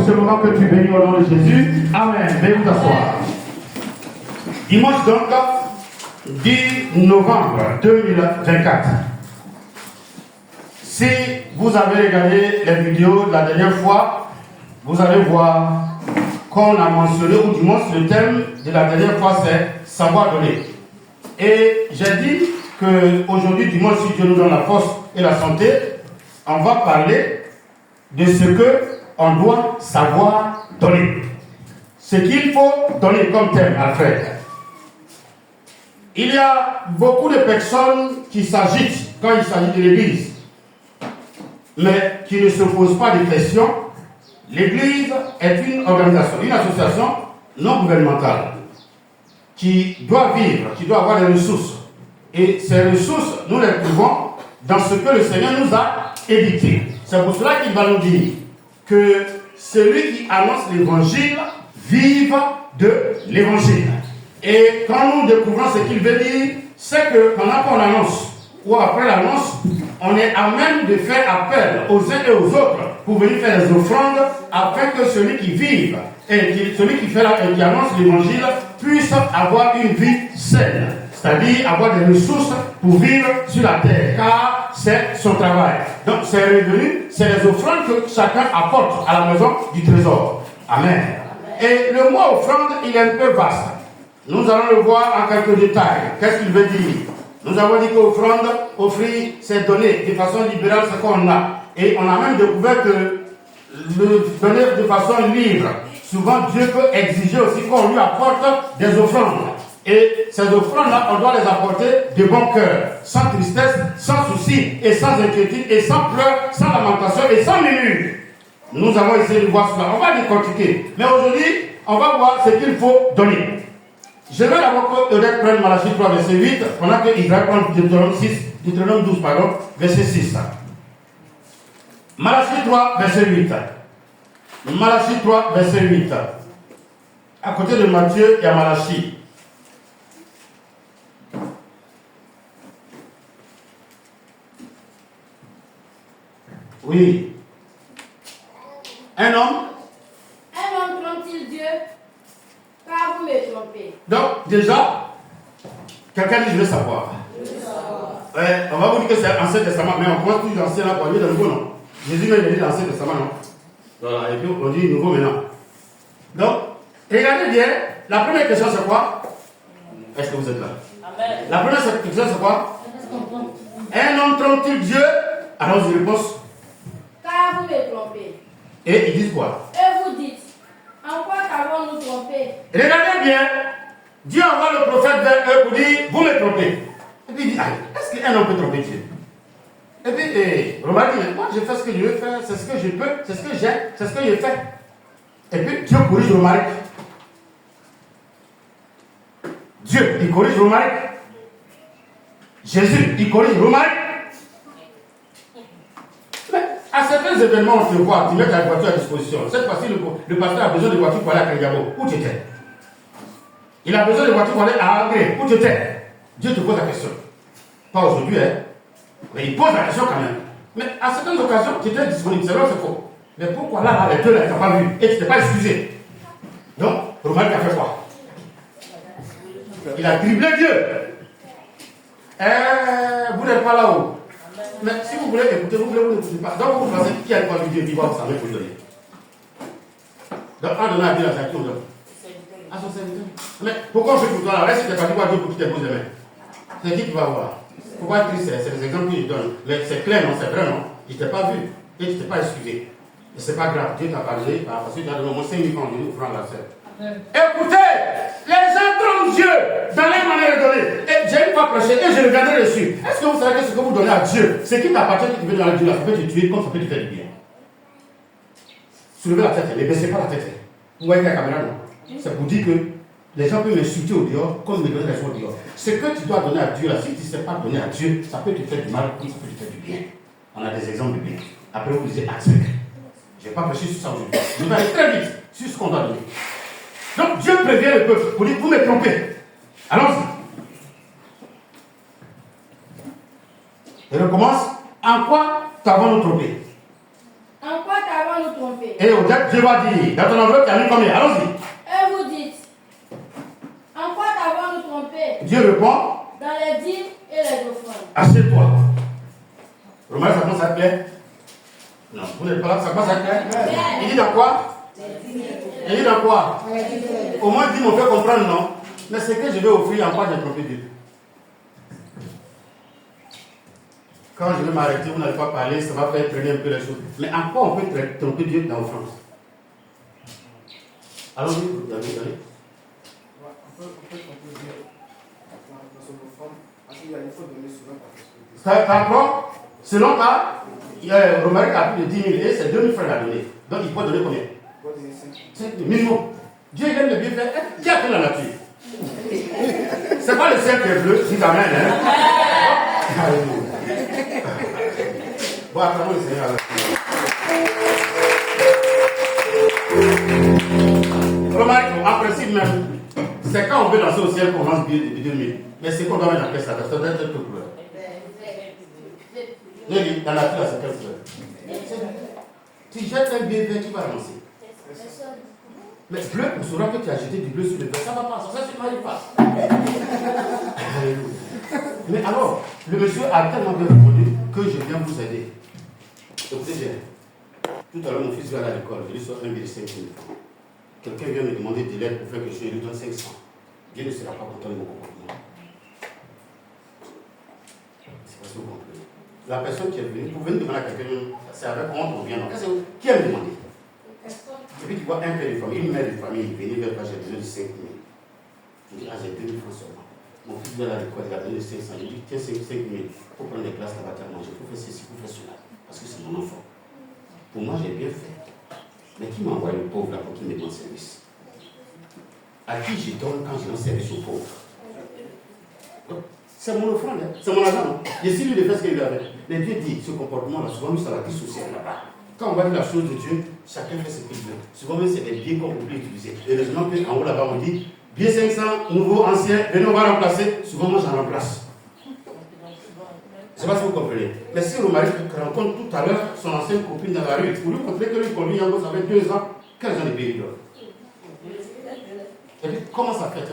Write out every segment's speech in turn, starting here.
pour ce moment que tu bénis au nom de Jésus. Amen. Veuillez vous asseoir. Dimanche donc, 10 novembre 2024. Si vous avez regardé les vidéos de la dernière fois, vous allez voir qu'on a mentionné, ou du moins le thème de la dernière fois, c'est savoir donner. Et j'ai dit qu'aujourd'hui, du moins si Dieu nous donne la force et la santé, on va parler de ce qu'on doit savoir donner. Ce qu'il faut donner comme thème à faire. Il y a beaucoup de personnes qui s'agitent quand il s'agit de l'Église, mais qui ne se posent pas de questions. L'Église est une organisation, une association non gouvernementale qui doit vivre, qui doit avoir des ressources. Et ces ressources, nous les trouvons dans ce que le Seigneur nous a édicté. C'est pour cela qu'il va nous dire que celui qui annonce l'Évangile vive de l'Évangile. Et quand nous découvrons ce qu'il veut dire, c'est que pendant qu'on annonce, ou après l'annonce, on est à même de faire appel aux uns et aux autres pour venir faire les offrandes afin que celui qui vive et celui qui annonce l'évangile puisse avoir une vie saine, c'est-à-dire avoir des ressources pour vivre sur la terre, car c'est son travail. Donc c'est revenu, c'est les offrandes que chacun apporte à la maison du trésor. Amen. Et le mot offrande, il est un peu vaste. Nous allons le voir en quelques détails. Qu'est-ce qu'il veut dire? Nous avons dit qu'offrande, offrir, c'est donner de façon libérale ce qu'on a. Et on a même découvert que le donner de façon libre, souvent Dieu peut exiger aussi qu'on lui apporte des offrandes. Et ces offrandes-là, on doit les apporter de bon cœur, sans tristesse, sans souci, et sans inquiétude, et sans pleurs, sans lamentation, et sans murmure. Nous avons essayé de voir cela. On va décortiquer. Mais aujourd'hui, on va voir ce qu'il faut donner. Je vais d'abord peut-être prendre Malachie 3, verset 8, pendant que Israël prend Deutéronome 12, verset 6. Malachie 3, verset 8. Malachie 3, verset 8. À côté de Matthieu, il y a Malachie. Oui. Un homme trompe-t-il Dieu? Car vous me trompez. Donc, déjà, quelqu'un dit, je veux savoir. On va vous dire que c'est l'Ancien Testament, mais on commence toujours l'Ancien là pour aller dans le Nouveau, non? Jésus m'a dit l'Ancien Testament, non? Voilà, et puis on dit Nouveau maintenant. Donc, regardez bien, la première question c'est quoi? Est-ce que vous êtes là? Amen. La première question c'est quoi? Un homme trompe-t-il Dieu? Alors je réponds. Car vous me trompez. Et ils disent quoi? Et vous dites, en quoi avons-nous trompé? Regardez bien, Dieu envoie le prophète vers eux pour dire, vous me trompez. Et puis il dit, est-ce qu'un homme peut tromper Dieu? Et puis, remarquez, moi je fais ce que je veux faire, c'est ce que je peux, c'est ce que j'ai, c'est ce que je fais. Et puis Dieu corrige Romaric. Dieu, il corrige Romaric. Jésus, il corrige Romaric. Mais à certains événements, on se voit, tu mets ta voiture à disposition. Cette fois-ci, le pasteur a besoin de voiture pour aller à Kaliabo. Où tu étais? Il a besoin de voiture pour aller à Agré. Où tu étais? Dieu te pose la question. Pas aujourd'hui, hein. Mais il pose la question quand même. Mais à certaines occasions, tu étais disponible. C'est vrai, c'est faux. Mais pourquoi là, les deux, là, tu n'as pas vu et tu t'es pas excusé? Donc, Romain a fait quoi? Il a criblé Dieu. Vous n'êtes pas là-haut. Mais si vous voulez écouter, vous n'écoutez pas. Donc, vous pensez qui a le droit de Dieu qui va vous savoir pour donner. Donc, en donnant à Dieu, à qui on donne? À son serviteur. Mais pourquoi on fait pour toi là? Reste si tu n'es pas dit quoi Dieu pour qui tu poses les mains. C'est qui va voir? Pourquoi être triste? C'est les exemples que je donne. Mais c'est clair, non? C'est vrai, non? Je ne t'ai pas vu. Et tu ne t'es pas excusé. Et ce n'est pas grave. Dieu t'a pardonné parce que tu as donné au moins 5 000 francs de offrande à la sœur. Écoutez, les gens trompent Dieu dans les manières de donner. Et j'ai une fois prêché et je regardais dessus. Est-ce que vous savez que ce que vous donnez à Dieu, ce qui t'appartient, que tu veux donner à Dieu, là, ça peut te tuer comme ça peut te faire du bien. Soulevez la tête, ne baissez pas la tête. Vous voyez la caméra, non? C'est pour dire que les gens peuvent m'insulter au dehors comme me donner les choses au dehors. Ce que tu dois donner à Dieu, là, si tu ne sais pas donner à Dieu, ça peut te faire du mal comme ça peut te faire du bien. On a des exemples bibliques. Après, vous lisez Actes 5. Je ne vais pas prêcher sur ça aujourd'hui. Je vais aller très vite sur ce qu'on doit donner. Donc Dieu prévient le peuple pour dire, vous me trompez. Allons-y. Et recommence. En quoi t'avons-nous trompé? En quoi t'avons-nous trompé? tromper. Et Dieu va dire, dans ton enveloppe, tu as mis combien? Allons-y. Et vous dites, en quoi t'avons-nous trompé? Dieu répond, dans les dîmes et les offrandes. Assieds-toi. Romain, ça commence à te plaire? Non, vous n'êtes pas là, ça commence à te plaire? Il dit dans quoi? Il dit dans quoi? Au moins, dit, on fait comprendre, non? Mais ce que je vais offrir, en quoi j'ai trompé Dieu? Quand je vais m'arrêter, vous n'allez pas parler, ça va faire traîner un peu les choses. Mais en quoi on peut tromper Dieu dans l'offrande? Allons-y, allez. On peut tromper Dieu dans son offrande, parce qu'il y a une faute donnée selon ta prospérité. T'as quoi? Selon ta, Romaric a plus de 10 000 et c'est 2 000 francs à donner. Donc il peut donner combien? Il peut donner 5 5 000 minimum. Dieu il aime le bien faire. Qui a fait la nature? C'est pas le ciel qui est bleu, si t'amènes, hein? Alléluia. Bon, attendons le Seigneur. Remarque, en principe même, c'est quand on veut danser au ciel qu'on lance depuis 2000. Mais c'est qu'on doit mettre dans quelle salle? Ça doit être toute couleur. Dans la nature, c'est quelle couleur? Tu jettes un billet vert, tu vas lancer. Mais bleu, on saura que tu as jeté du bleu sur le vert. Ça va pas, ça ne m'arrive pas. Mais alors, le monsieur a tellement bien répondu que je viens vous aider. Écoutez bien. Tout à l'heure, mon fils va aller à l'école. Je lui sors un billet de 5 000 francs. Quelqu'un vient me demander de l'aide pour faire quelque chose, je lui donne 500. Dieu ne sera pas content de mon comportement. C'est parce que vous comprenez. La personne qui est venue, pour venir demander à quelqu'un, c'est avec honte ou bien non. Qui a demandé? Et puis tu vois un père de famille, une mère de famille, venir vers moi, j'ai besoin de 5 000. Je dis, ah, j'ai 2 000 francs seulement. Mon fils va à l'école, il a besoin de 500. Je dis, tiens, 5 000, pour prendre des classes là-bas, tu as mangé, pour faire ceci, pour faire cela. Parce que c'est mon enfant. Pour moi, j'ai bien fait. Mais qui m'a envoyé le pauvre là pour qu'il me donne service? À qui je donne quand je rends service aux pauvres? C'est mon offrande, hein? C'est mon argent. Je suis lui de faire ce qu'il lui avait. Mais Dieu dit, ce comportement-là, souvent, nous, ça va dissocier là-bas. Quand on va dire la chose de Dieu, chacun fait ce qu'il veut. Souvent, même, c'est des biens qu'on peut utiliser. Heureusement qu'en haut là-bas, on dit, bien 500, nouveau, ancien, venez, on va remplacer. Souvent, moi, j'en remplace. Je ne sais pas si vous comprenez. Mais si Romaric rencontre tout à l'heure son ancienne copine dans la rue, pour lui montrer que lui conduit Yango, ça fait 2 ans, quels ont les pays d'or? Et puis, comment ça fait?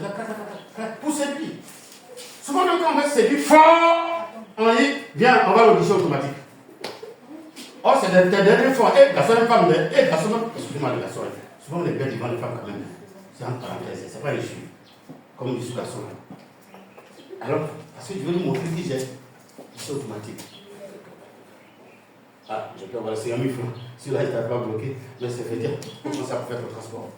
Pour séduire. Souvent, quand on veut séduire fort, on dit, viens, on va à l'audition automatique. Oh, c'est des derniers fois. Eh, garçon et femme, eh, garçon, excusez-moi, les garçons. Souvent, on est bien devant les femmes quand même. C'est entre parenthèses, c'est pas les filles. Comme dit ce garçon. Alors, parce que je veux lui montrer qui j'ai. C'est automatique. Ah, je peux avoir 5 000 francs. Si là, il t'a pas bloqué, mais c'est fait dire. Comment ça peut faire ton transport?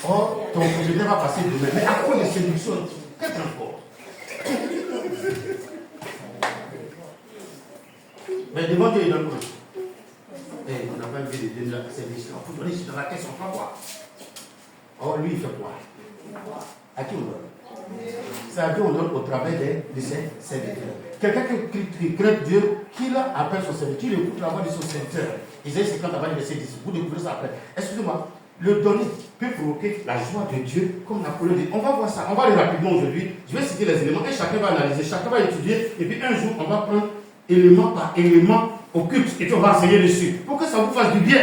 Oh, ton propriétaire va passer demain. Mais à quoi les séductions? Quel transport? Mais devant Dieu, il donne quoi? Eh, on n'a pas envie de donner la service. Il faut donner sur la caisse, on va voir. Oh, lui, il fait quoi? À qui on donne? C'est à Dieu on donne au travail de ses serviteurs. Quelqu'un qui craint Dieu, qui appelle son serviteur, qui écoute la voix de son serviteur. Isaïe 50 avant verset 10. Vous découvrez ça après. Excusez-moi, le donner peut provoquer la joie de Dieu, comme Napoléon dit. On va voir ça, on va aller rapidement aujourd'hui. Je vais citer les éléments et chacun va analyser, chacun va étudier. Et puis un jour, on va prendre élément par élément au culte et puis on va enseigner dessus. Pour que ça vous fasse du bien.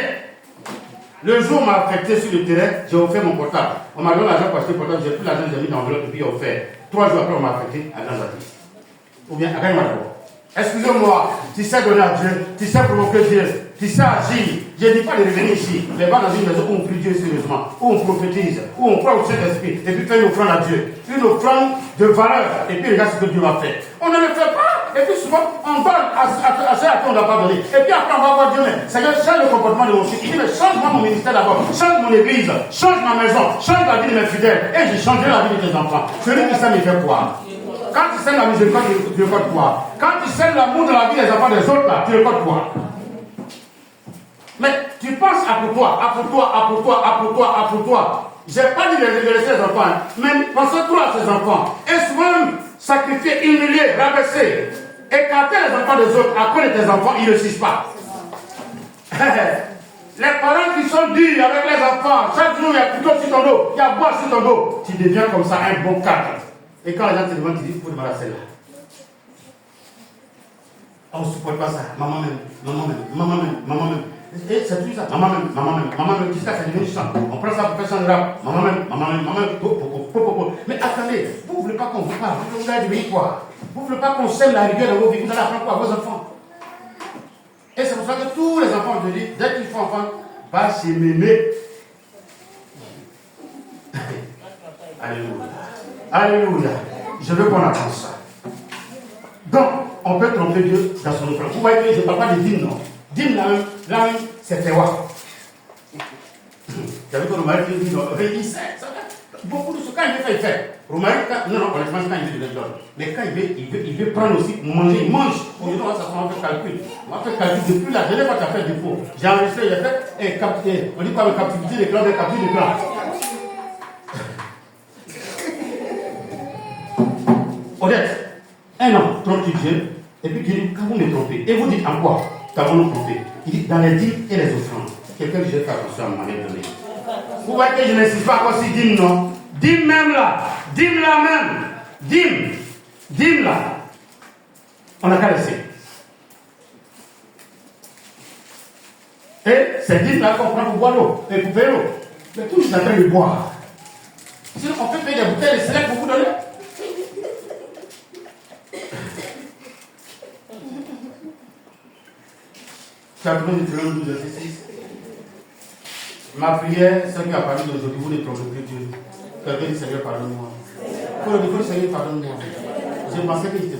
Le jour où on m'a affecté sur le terrain, j'ai offert mon portable. On m'a donné l'argent pour acheter le portable, j'ai pris l'argent, j'ai mis dans l'enveloppe et puis j'ai offert. 3 jours après, on m'a affecté à Ganzati. Ou bien à Gaïma d'abord. Excusez-moi, tu sais donner à Dieu, tu sais provoquer Dieu, tu sais agir. Je ne dis pas de revenir ici, mais va dans une maison où on prie Dieu sérieusement, où on prophétise, où on croit au Saint-Esprit, et puis faire une offrande à Dieu. Une offrande de valeur, et puis regarde ce que Dieu va faire. On ne le fait pas, et puis souvent, on donne à ceux à qui on ne doit pas donner. Et puis après, on va voir Dieu, mais Seigneur, change le comportement de mon fils. Il dit, mais change-moi mon ministère d'abord, change mon église, change ma maison, change la vie de mes fidèles, et je changerai la vie de tes enfants. Celui qui sait me fait quoi? Quand tu sèmes la miséricorde, tu récoltes quoi? Quand tu sèmes l'amour de la vie des enfants des autres, là, tu récoltes quoi? Mais tu penses à pour toi, à pour toi, à pour toi, à pour toi, à pour toi. Je n'ai pas dit de laisser les enfants, mais pensez-toi à ces enfants. Et souvent, sacrifier, humilier, rabaisser, écarter les enfants des autres à cause de tes enfants, ils ne réussissent pas. Les parents qui sont durs avec les enfants, chaque jour il y a couteau sur ton dos, il y a bois sur ton dos, tu deviens comme ça un bon cadre. Et quand les gens te demandent, tu dis, il faut demander à celle-là. On ne supporte pas ça. Maman même. Et c'est tout ça. Maman même, jusqu'à ça devient du sang. On prend ça pour faire ça de rap. Maman même. Mais attendez, vous ne voulez pas qu'on vous parle, vous allez devenir quoi? Vous ne voulez pas qu'on sème la rigueur dans vos vies, vous allez apprendre quoi à vos enfants? Et c'est pour ça que tous les enfants, je dis, dès qu'ils font enfant, va chez mémé. Alléluia. Je veux qu'on apprenne ça. Donc, on peut tromper Dieu dans son offrande. Vous voyez que je ne parle pas de dîme, non. Dîme, là même, c'est Tewa. Vous avez que Romain dit, non, il sait, beaucoup de ce quand il fait. Romain, non, honnêtement, quand il veut, il donne. Mais quand il veut prendre aussi, manger, il mange. On dit, non, ça on va faire calcul. On va faire calcul depuis la dernière fois que tu as fait du faux. J'ai enregistré, il a fait, on dit quoi, captivité des clans, captivité des clans. Honnête. Un an, trompe Dieu, et puis Dieu dit, quand vous me trompez, et vous dites en quoi qu'avons-nous trompé? Il dit, dans les dîmes et les offrandes. Quelqu'un dit, j'ai fait attention à m'en donné. Vous voyez que je n'insiste pas encore si dîme, non? Dîme même là, dîme là. On n'a qu'à laisser. Et c'est dîme là qu'on prend pour boire l'eau, et pour payer l'eau. Mais tout le monde est en train de boire. Sinon, on peut payer des bouteilles de select pour vous donner. Chapitre 12, verset 6. Ma prière, c'est qui a parlé d'aujourd'hui, vous ne trompez plus Dieu. Quelqu'un dit Seigneur, pardonne-moi. Pour le dire Seigneur, pardonne-moi. Je pensais que je te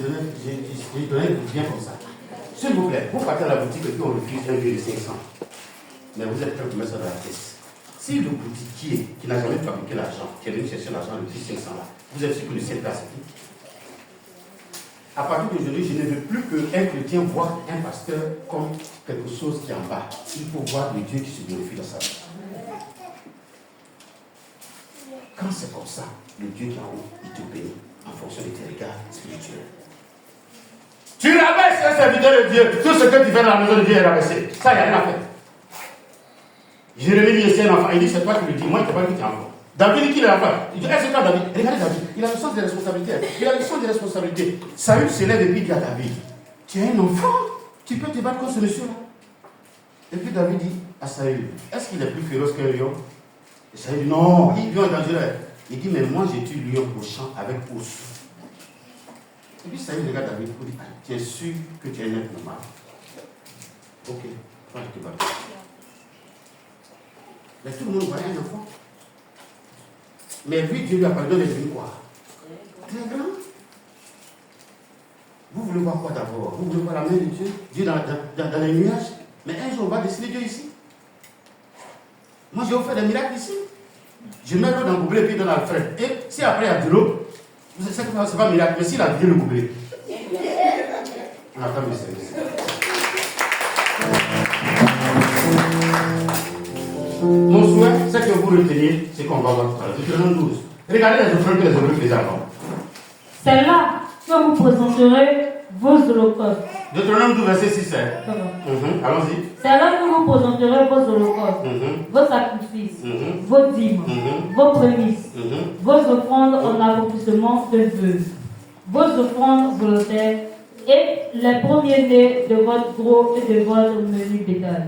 donnais bien comme ça. S'il vous plaît, vous partez à la boutique et puis on refuse un billet de 500. Mais vous êtes prêt pour mettre ça dans la caisse. Si le boutiquier qui n'a jamais fabriqué l'argent, qui est venu chercher l'argent depuis 500 là, vous êtes sûr que le ciel place. À partir d'aujourd'hui, je ne veux plus qu'un chrétien voit un pasteur comme quelque chose qui est en bas. Il faut voir le Dieu qui se glorifie dans sa vie. Quand c'est comme ça, le Dieu qui est en haut, il te bénit en fonction de tes regards spirituels. Tu rabaisses un serviteur de Dieu, tout ce que tu fais dans la maison de Dieu est rabaissé. Ça, il n'y a rien à faire. Jérémie dit, c'est un enfant. Il dit, c'est toi qui le dis. Moi, je ne sais pas qui tu es enfant. David dit qu'il est enfant. Il dit, c'est toi David. Regardez David, il a le sens des responsabilités. Saül s'élève et puis dit à David, tu es un enfant, tu peux te battre contre ce monsieur-là. Et puis David dit à Saül, est-ce qu'il est plus féroce qu'un lion? Et Saül dit, non, il lion est dangereux. Il dit, mais moi j'ai tué lion au champ avec os. Et puis Saül regarde David et dit, tu es sûr que tu es un être normal? Ok, moi je te bats. Mais tout le monde voyait un enfant. Mais lui, Dieu lui a parlé de devenu quoi? Très grand. Vous voulez voir quoi d'abord? Vous voulez voir la main de Dieu? Dieu dans les nuages? Mais un jour, on va dessiner Dieu ici. Moi, je vais vous faire des miracles ici. Je mets l'eau dans le gobelet et puis dans la fraise. Et si après il y a de l'eau, vous savez que ce n'est pas un miracle, mais s'il a vidé le gobelet. On attend le service. Mon souhait, c'est que vous reteniez ce qu'on va voir tout à l'heure. Deutéronome 12. Regardez les offrandes que les Hébreux faisaient avant. C'est là que vous présenterez vos holocaustes. Deutéronome 12, verset 6. Allons-y. C'est là que vous présenterez vos holocaustes, vos sacrifices, vos dîmes, vos prémices, vos offrandes en accomplissement de vœux, vos offrandes volontaires et les premiers-nés de votre gros et de votre menu bétail.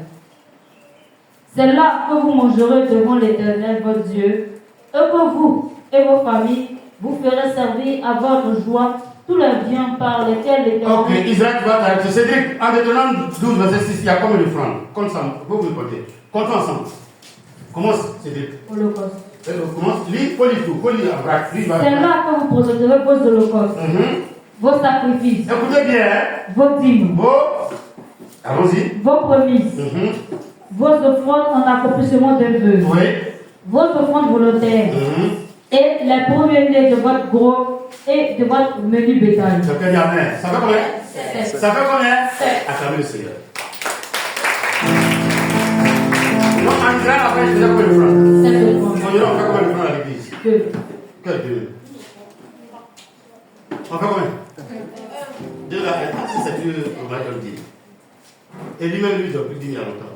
C'est là que vous mangerez devant l'Éternel, votre Dieu, et que vous et vos familles vous ferez servir à votre joie tous les biens par lesquels l'Éternel... Ok, Israël va t'arrêter. C'est-à-dire, en Deutéronome 12, verset 6, il y a combien de francs? Compte ça, vous pouvez compter. Comptons ensemble. Comment c'est-à-dire? Holocauste. Comment? Lis, faut lire tout. Faut lire la braque. C'est là que vous présenterez vos holocaustes, vos sacrifices, écoutez bien. vos dîmes, Allons-y. vos prémices, vos offrandes en accomplissement de vœux, Oui. vos offrandes volontaires et les premiers-nés de votre gros et de votre menu bétail. Ça fait amen. Ça fait combien? Ça fait combien? Acclamez le Seigneur. Donc, en Israël, après, je disais combien de francs? 7 offrandes. On fait combien de francs à l'église? 2. Quel 2? On fait combien? 2 là, c'est Dieu, on va le dire. Et lui-même, lui, il doit plus dire il y a longtemps.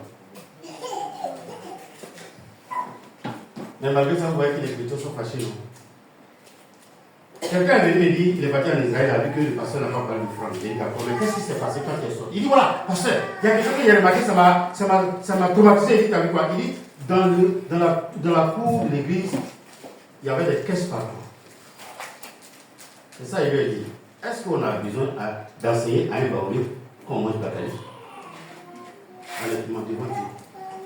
Mais malgré ça, vous voyez que les chrétiens sont fâchés, non? Quelqu'un est venu me dire qu'il est parti en Israël, a vu que le pasteur n'a pas parlé du franc. Il dit d'accord, mais qu'est-ce qui s'est passé quand il est sorti? Il dit voilà, pasteur, il y a quelque chose que j'ai remarqué, ça m'a traumatisé. Il dit, t'as vu quoi? Il dit, dans la cour de l'église, il y avait des caisses partout. C'est ça, il lui a dit, est-ce qu'on a besoin d'enseigner à un baoulé qu'on mange bataille? Honnêtement, devant Dieu.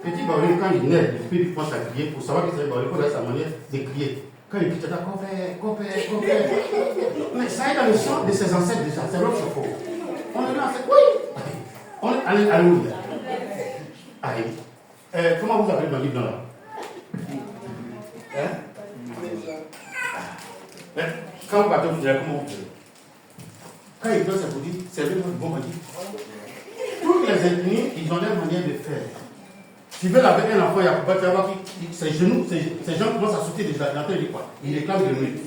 Petit baoulé, quand il naît, il pense à crier pour savoir que c'est un baoulé, pour sa manière de crier. Quand il dit, t'as compère. Mais ça est dans le sang de ses ancêtres déjà, c'est l'autre faux. On est là, c'est oui. On est allé, alléluia. Allez. Comment vous appelez ma Bible là? Quand vous partez, vous direz comment vous faites. Quand il doit, ça vous dit, c'est le bon mari. Toutes les ethnies, ils ont leur manière de faire. Tu veux laver un enfant, tu vas voir que ses genoux, ces gens commencent à sauter déjà. Il dit quoi? Il réclame de lui.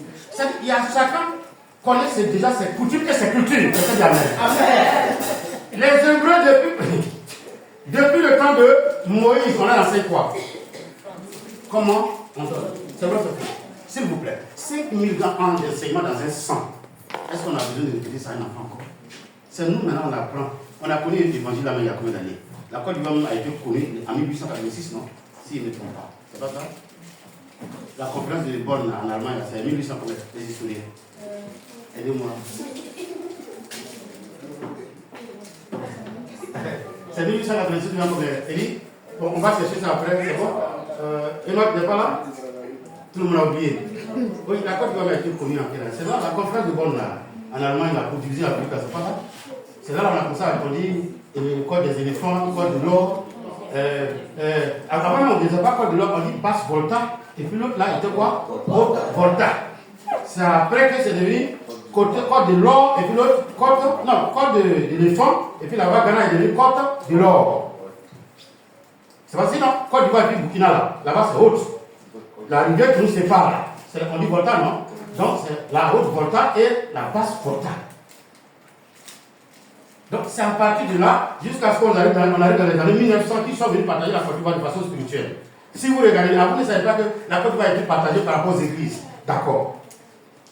Il y a chacun connaît déjà ses coutumes et ses cultures. C'est ça, Amen. Les Hébreux, depuis le temps de Moïse, on a lancé quoi? Comment on donne? C'est votre fait. S'il vous plaît, 5000 ans d'enseignement dans un sang. Est-ce qu'on a besoin de répéter ça à un enfant encore? C'est nous maintenant, on apprend. On a connu l'évangile là, mais il y a combien d'années? La Côte d'Ivoire a été connue en 1886, non? Si je ne me trompe pas. C'est pas ça? La conférence de Bonn en Allemagne, c'est en 1800, les historiens. Aidez-moi. C'est 1886, Elie, on va chercher ça après, c'est bon? Enoch n'est pas là? Tout le monde a oublié. Oui, la Côte d'Ivoire a été connue en quelle année? C'est là la conférence de Bonn là, en Allemagne, pour diviser l'Afrique, c'est pas ça? C'est là on a commencé à dire le code des éléphants, le code de l'or. Avant, on ne disait pas code de l'or, on dit basse volta. Et puis l'autre là, il était quoi? Haute volta. C'est après que c'est devenu code de l'or. Et puis l'autre, code de l'éléphant. Et puis là-bas, Ghana est devenu code de l'or. C'est facile, non? Côte d'Ivoire et puis Burkina là. Là-bas, c'est haute. La rivière qui nous sépare là. On dit volta, non? Donc, c'est la haute volta et la basse volta. Donc c'est à partir de là, jusqu'à ce qu'on arrive dans les années 1900, qui sont venus partager la Côte d'Ivoire de façon spirituelle. Si vous regardez là, vous ne savez pas que la Côte d'Ivoire a été partagée par rapport aux églises. D'accord.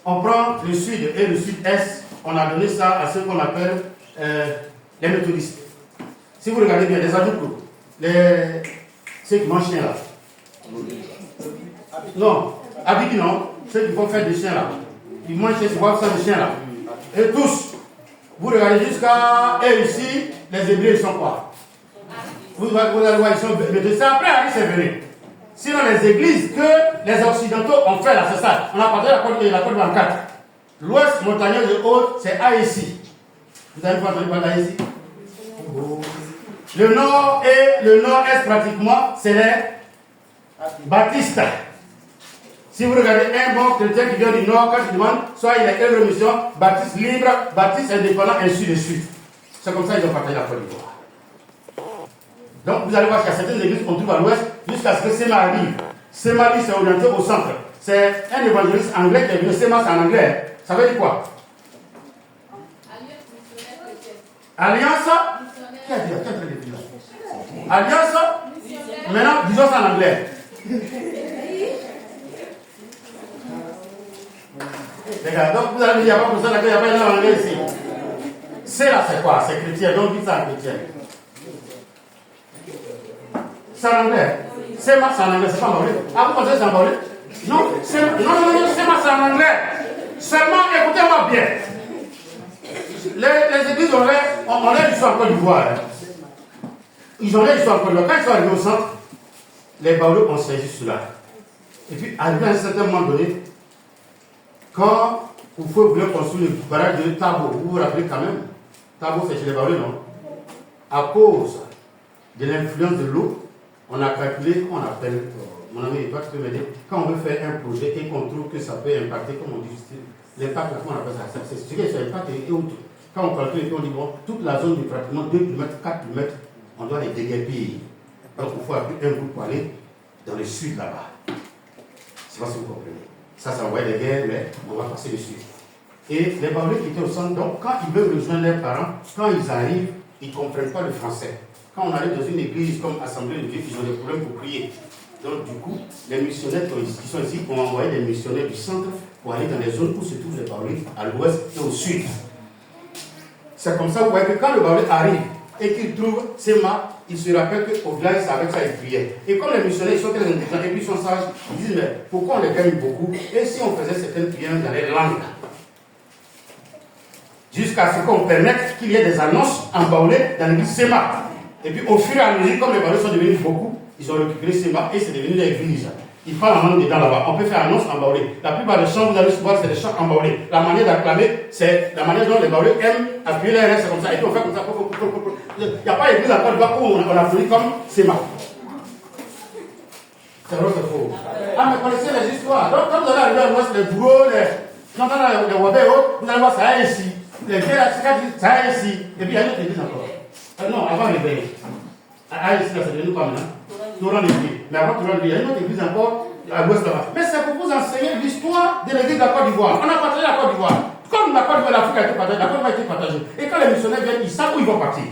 On prend le sud et le sud-est, on a donné ça à ceux qu'on appelle les méthodistes. Si vous regardez bien, les adultes, ceux qui mangent chien là. Non, habits non, ceux qui vont faire des chiens là. Ils mangent chez ça des chiens là. Et tous. Vous regardez jusqu'à... Et ici, les Hébreux, ils sont quoi? Vous allez voir, ils sont... Mais c'est après, c'est venu. Sinon, les églises que les Occidentaux ont fait là, c'est ça. On a partagé la Côte d'Ivoire en 4. L'ouest montagneux de Haute, c'est Haïti. Vous avez pas entendu parler d'Haïti? Le nord et le nord-est, pratiquement, c'est les baptistes. Si vous regardez un bon chrétien qui vient du Nord, quand il demande, soit il est œuvre mission, baptiste libre, baptiste indépendant, ainsi de suite. C'est comme ça qu'ils ont partagé la Côte d'Ivoire. Donc vous allez voir qu'il y a certaines églises qu'on trouve à l'ouest, jusqu'à ce que Sema arrive. Sema, lui, c'est orienté au centre. C'est un évangéliste anglais qui est venu. Sema, c'est en anglais. Ça veut dire quoi? Alliance. Qui a dit? Alliance. Maintenant, disons ça en anglais. Les gars, donc vous allez me dire, il n'y a pas besoin d'accueil, il n'y a pas de langue ici. C'est là, c'est quoi? C'est chrétien, donc dites ça en chrétien. C'est en anglais. C'est ma, c'est en anglais, c'est pas en anglais. Ah, vous pensez que c'est en anglais? Non, c'est ma, c'est en anglais. Seulement, écoutez-moi bien. Les églises ont l'air d'histoire en Côte d'Ivoire. Ils ont l'air d'histoire en Côte d'Ivoire. Quand ils sont arrivés au centre, les Baoulés ont saisi cela. Et puis, arrivé à un certain moment donné, quand Oufou voulait construire le barrage de Tabo, vous vous rappelez quand même, Tabo c'est chez les Baoulés, non? À cause de l'influence de l'eau, on a calculé, on appelle, mon ami, toi tu peux me dire, quand on veut faire un projet et qu'on trouve que ça peut impacter, comme on dit, l'impact, comment on appelle ça, c'est ce qui est l'impact et autres. Quand on calcule et on dit, bon, toute la zone de pratiquement 2 km, 4 km, on doit les déguerpir. Donc il faut appeler un groupe pour aller dans le sud là-bas. Je ne sais pas si vous comprenez. Ça envoie des guerres, mais on va passer dessus. Et les Baoulés qui étaient au centre, donc quand ils veulent rejoindre leurs parents, quand ils arrivent, ils ne comprennent pas le français. Quand on arrive dans une église comme Assemblée de Dieu, ils ont des problèmes pour prier. Donc du coup, les missionnaires qui sont ici ont envoyé des missionnaires du centre pour aller dans les zones où se trouvent les Baoulés, à l'ouest et au sud. C'est comme ça, vous voyez que quand le Baoulé arrive et qu'il trouve Sema, il se rappelle qu'au village, c'est avec ça qu'il priait. Et comme les missionnaires ils sont très intelligents et puis ils sont sages, ils disent, mais pourquoi on les gagne beaucoup? Et si on faisait certaines prières dans les langues? Jusqu'à ce qu'on permette qu'il y ait des annonces en Baoulé dans l'église Sema. Et puis au fur et à mesure, comme les Baoulés sont devenus beaucoup, ils ont récupéré Sema et c'est devenu l'église. Ils parlent en langue dedans là-bas. On peut faire annonce en Baoulé. La plupart des chants, vous allez voir, c'est des chants en Baoulé. La manière d'acclamer, c'est la manière dont les Baoulés aiment appuyer les rêves, c'est comme ça. Et puis on fait comme ça. Il n'y a pas d'église à Côte d'Ivoire où on applaudit comme Sema. C'est vrai, c'est faux. Ah, mais connaissez les histoires. Donc, quand vous allez arriver à l'ouest, les bourreaux, quand on a les Wabé, vous allez voir ça ici. Les vieux, ça ici. Et puis il y a une autre église encore. Non, avant les veilles. Ici, là, c'est devenu quoi maintenant? Touran l'église. Mais avant Touran l'église, il y a une autre église encore à l'ouest là-bas. Mais c'est pour vous enseigner l'histoire de l'église de la Côte d'Ivoire. On a partagé la Côte d'Ivoire. Comme la Côte d'Ivoire, l'Afrique a été partagée, la Côte d'Ivoire a été partagée. Et quand les missionnaires viennent, ils savent où ils vont partir.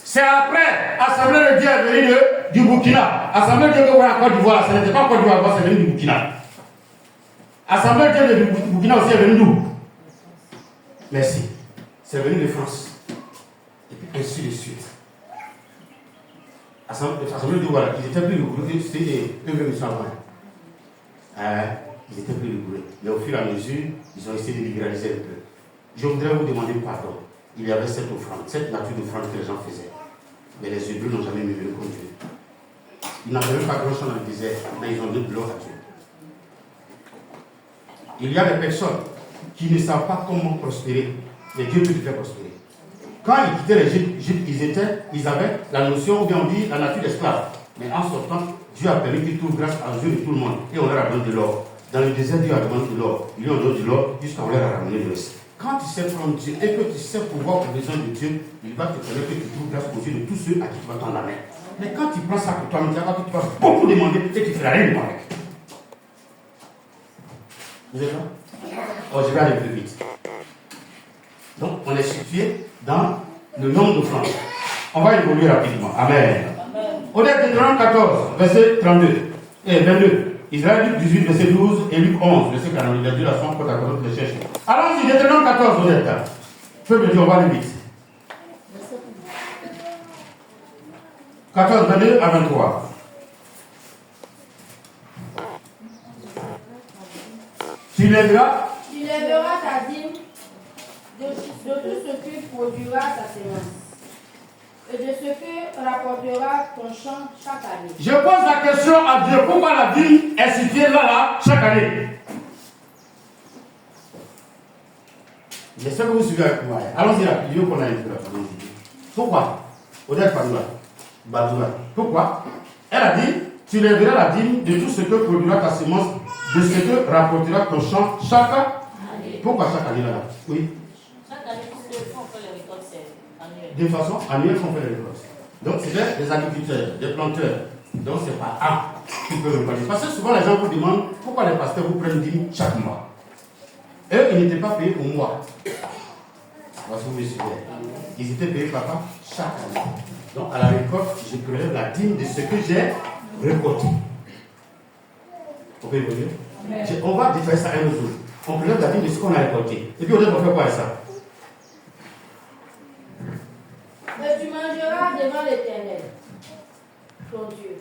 C'est après Assemblée de Dieu est venue du Burkina. Assemblée de Dieu est venue en Côte d'Ivoire. Ce n'était pas Côte d'Ivoire, c'est venu du Burkina. Assemblée de Dieu du Burkina aussi est venue d'où? Merci. C'est venu de France. Et puis ainsi de suite. Assemblée de Dieu, voilà, ils étaient plus rigoureux, c'était eux-mêmes sans loin. Ils étaient plus rigoureux. Mais au fur et à mesure, ils ont essayé de libéraliser un peu. Je voudrais vous demander pardon. Il y avait cette offrande, cette nature d'offrande que les gens faisaient. Mais les Hébreux n'ont jamais murmuré contre Dieu. Ils n'avaient même pas grand-chose dans le désert, mais ils ont donné de l'or à Dieu. Il y a des personnes qui ne savent pas comment prospérer, mais Dieu peut te faire prospérer. Quand ils quittaient l'Égypte, ils avaient la notion, ou bien on dit, la nature d'esclave. Mais en sortant, Dieu a permis qu'ils trouvent grâce à Dieu de tout le monde. Et on leur a donné de l'or. Dans le désert, Dieu a donné de l'or. Ils lui ont donné de l'or jusqu'à on leur a ramené le reste. Quand tu sais prendre Dieu et que tu sais pouvoir aux besoins de Dieu, il va te permettre que tu trouves grâce aux yeux de tous ceux à qui tu vas tendre la main. Mais quand tu prends ça pour toi, tu vas beaucoup demander et tu ne feras rien de avec. Vous êtes là? Oh, je vais aller plus vite. Donc, on est situé dans le nombre d'offrandes. On va évoluer rapidement. Amen. Au Deutéronome 14, verset 32 et 22. Israël, Luc 18, verset 12 et Luc 11, verset 40. Il a dit la somme pour la de chercher. Allons-y, Deutéronome 14, vous êtes là. Feu de Dieu, on va aller vite. 14, 22 à 23. Tu lèveras ta dîme de tout ce que produira ta sémence et de ce que rapportera ton champ chaque année. Je pose la question à Dieu, pourquoi la dîme est située là, chaque année? J'espère que vous suivez avec moi. Allons-y là, il faut qu'on aille là. Pourquoi? Odette Padoula. Badoula. Pourquoi? Elle a dit, tu lèveras la dîme de tout ce que produira ta semence, de ce que rapportera ton champ chaque année. Pourquoi chaque année là? Oui. Chaque année, on fait les récoltes, c'est annuel. De façon annuelle, on fait les récoltes. Donc c'est des agriculteurs, des planteurs. Donc c'est pas qui peuvent récolter. Parce que souvent les gens vous demandent pourquoi les pasteurs vous prennent dîme chaque mois. Eux, ils n'étaient pas payés au mois. Parce que vous me suivez. Ils étaient payés papa chaque année. Donc à la récolte, je prélève la dîme de ce que j'ai récolté. On peut évoluer? On va détailler ça un jour. On prélève la dîme de ce qu'on a récolté. Et puis on va faire quoi avec ça? Mais tu mangeras devant l'Éternel, ton Dieu,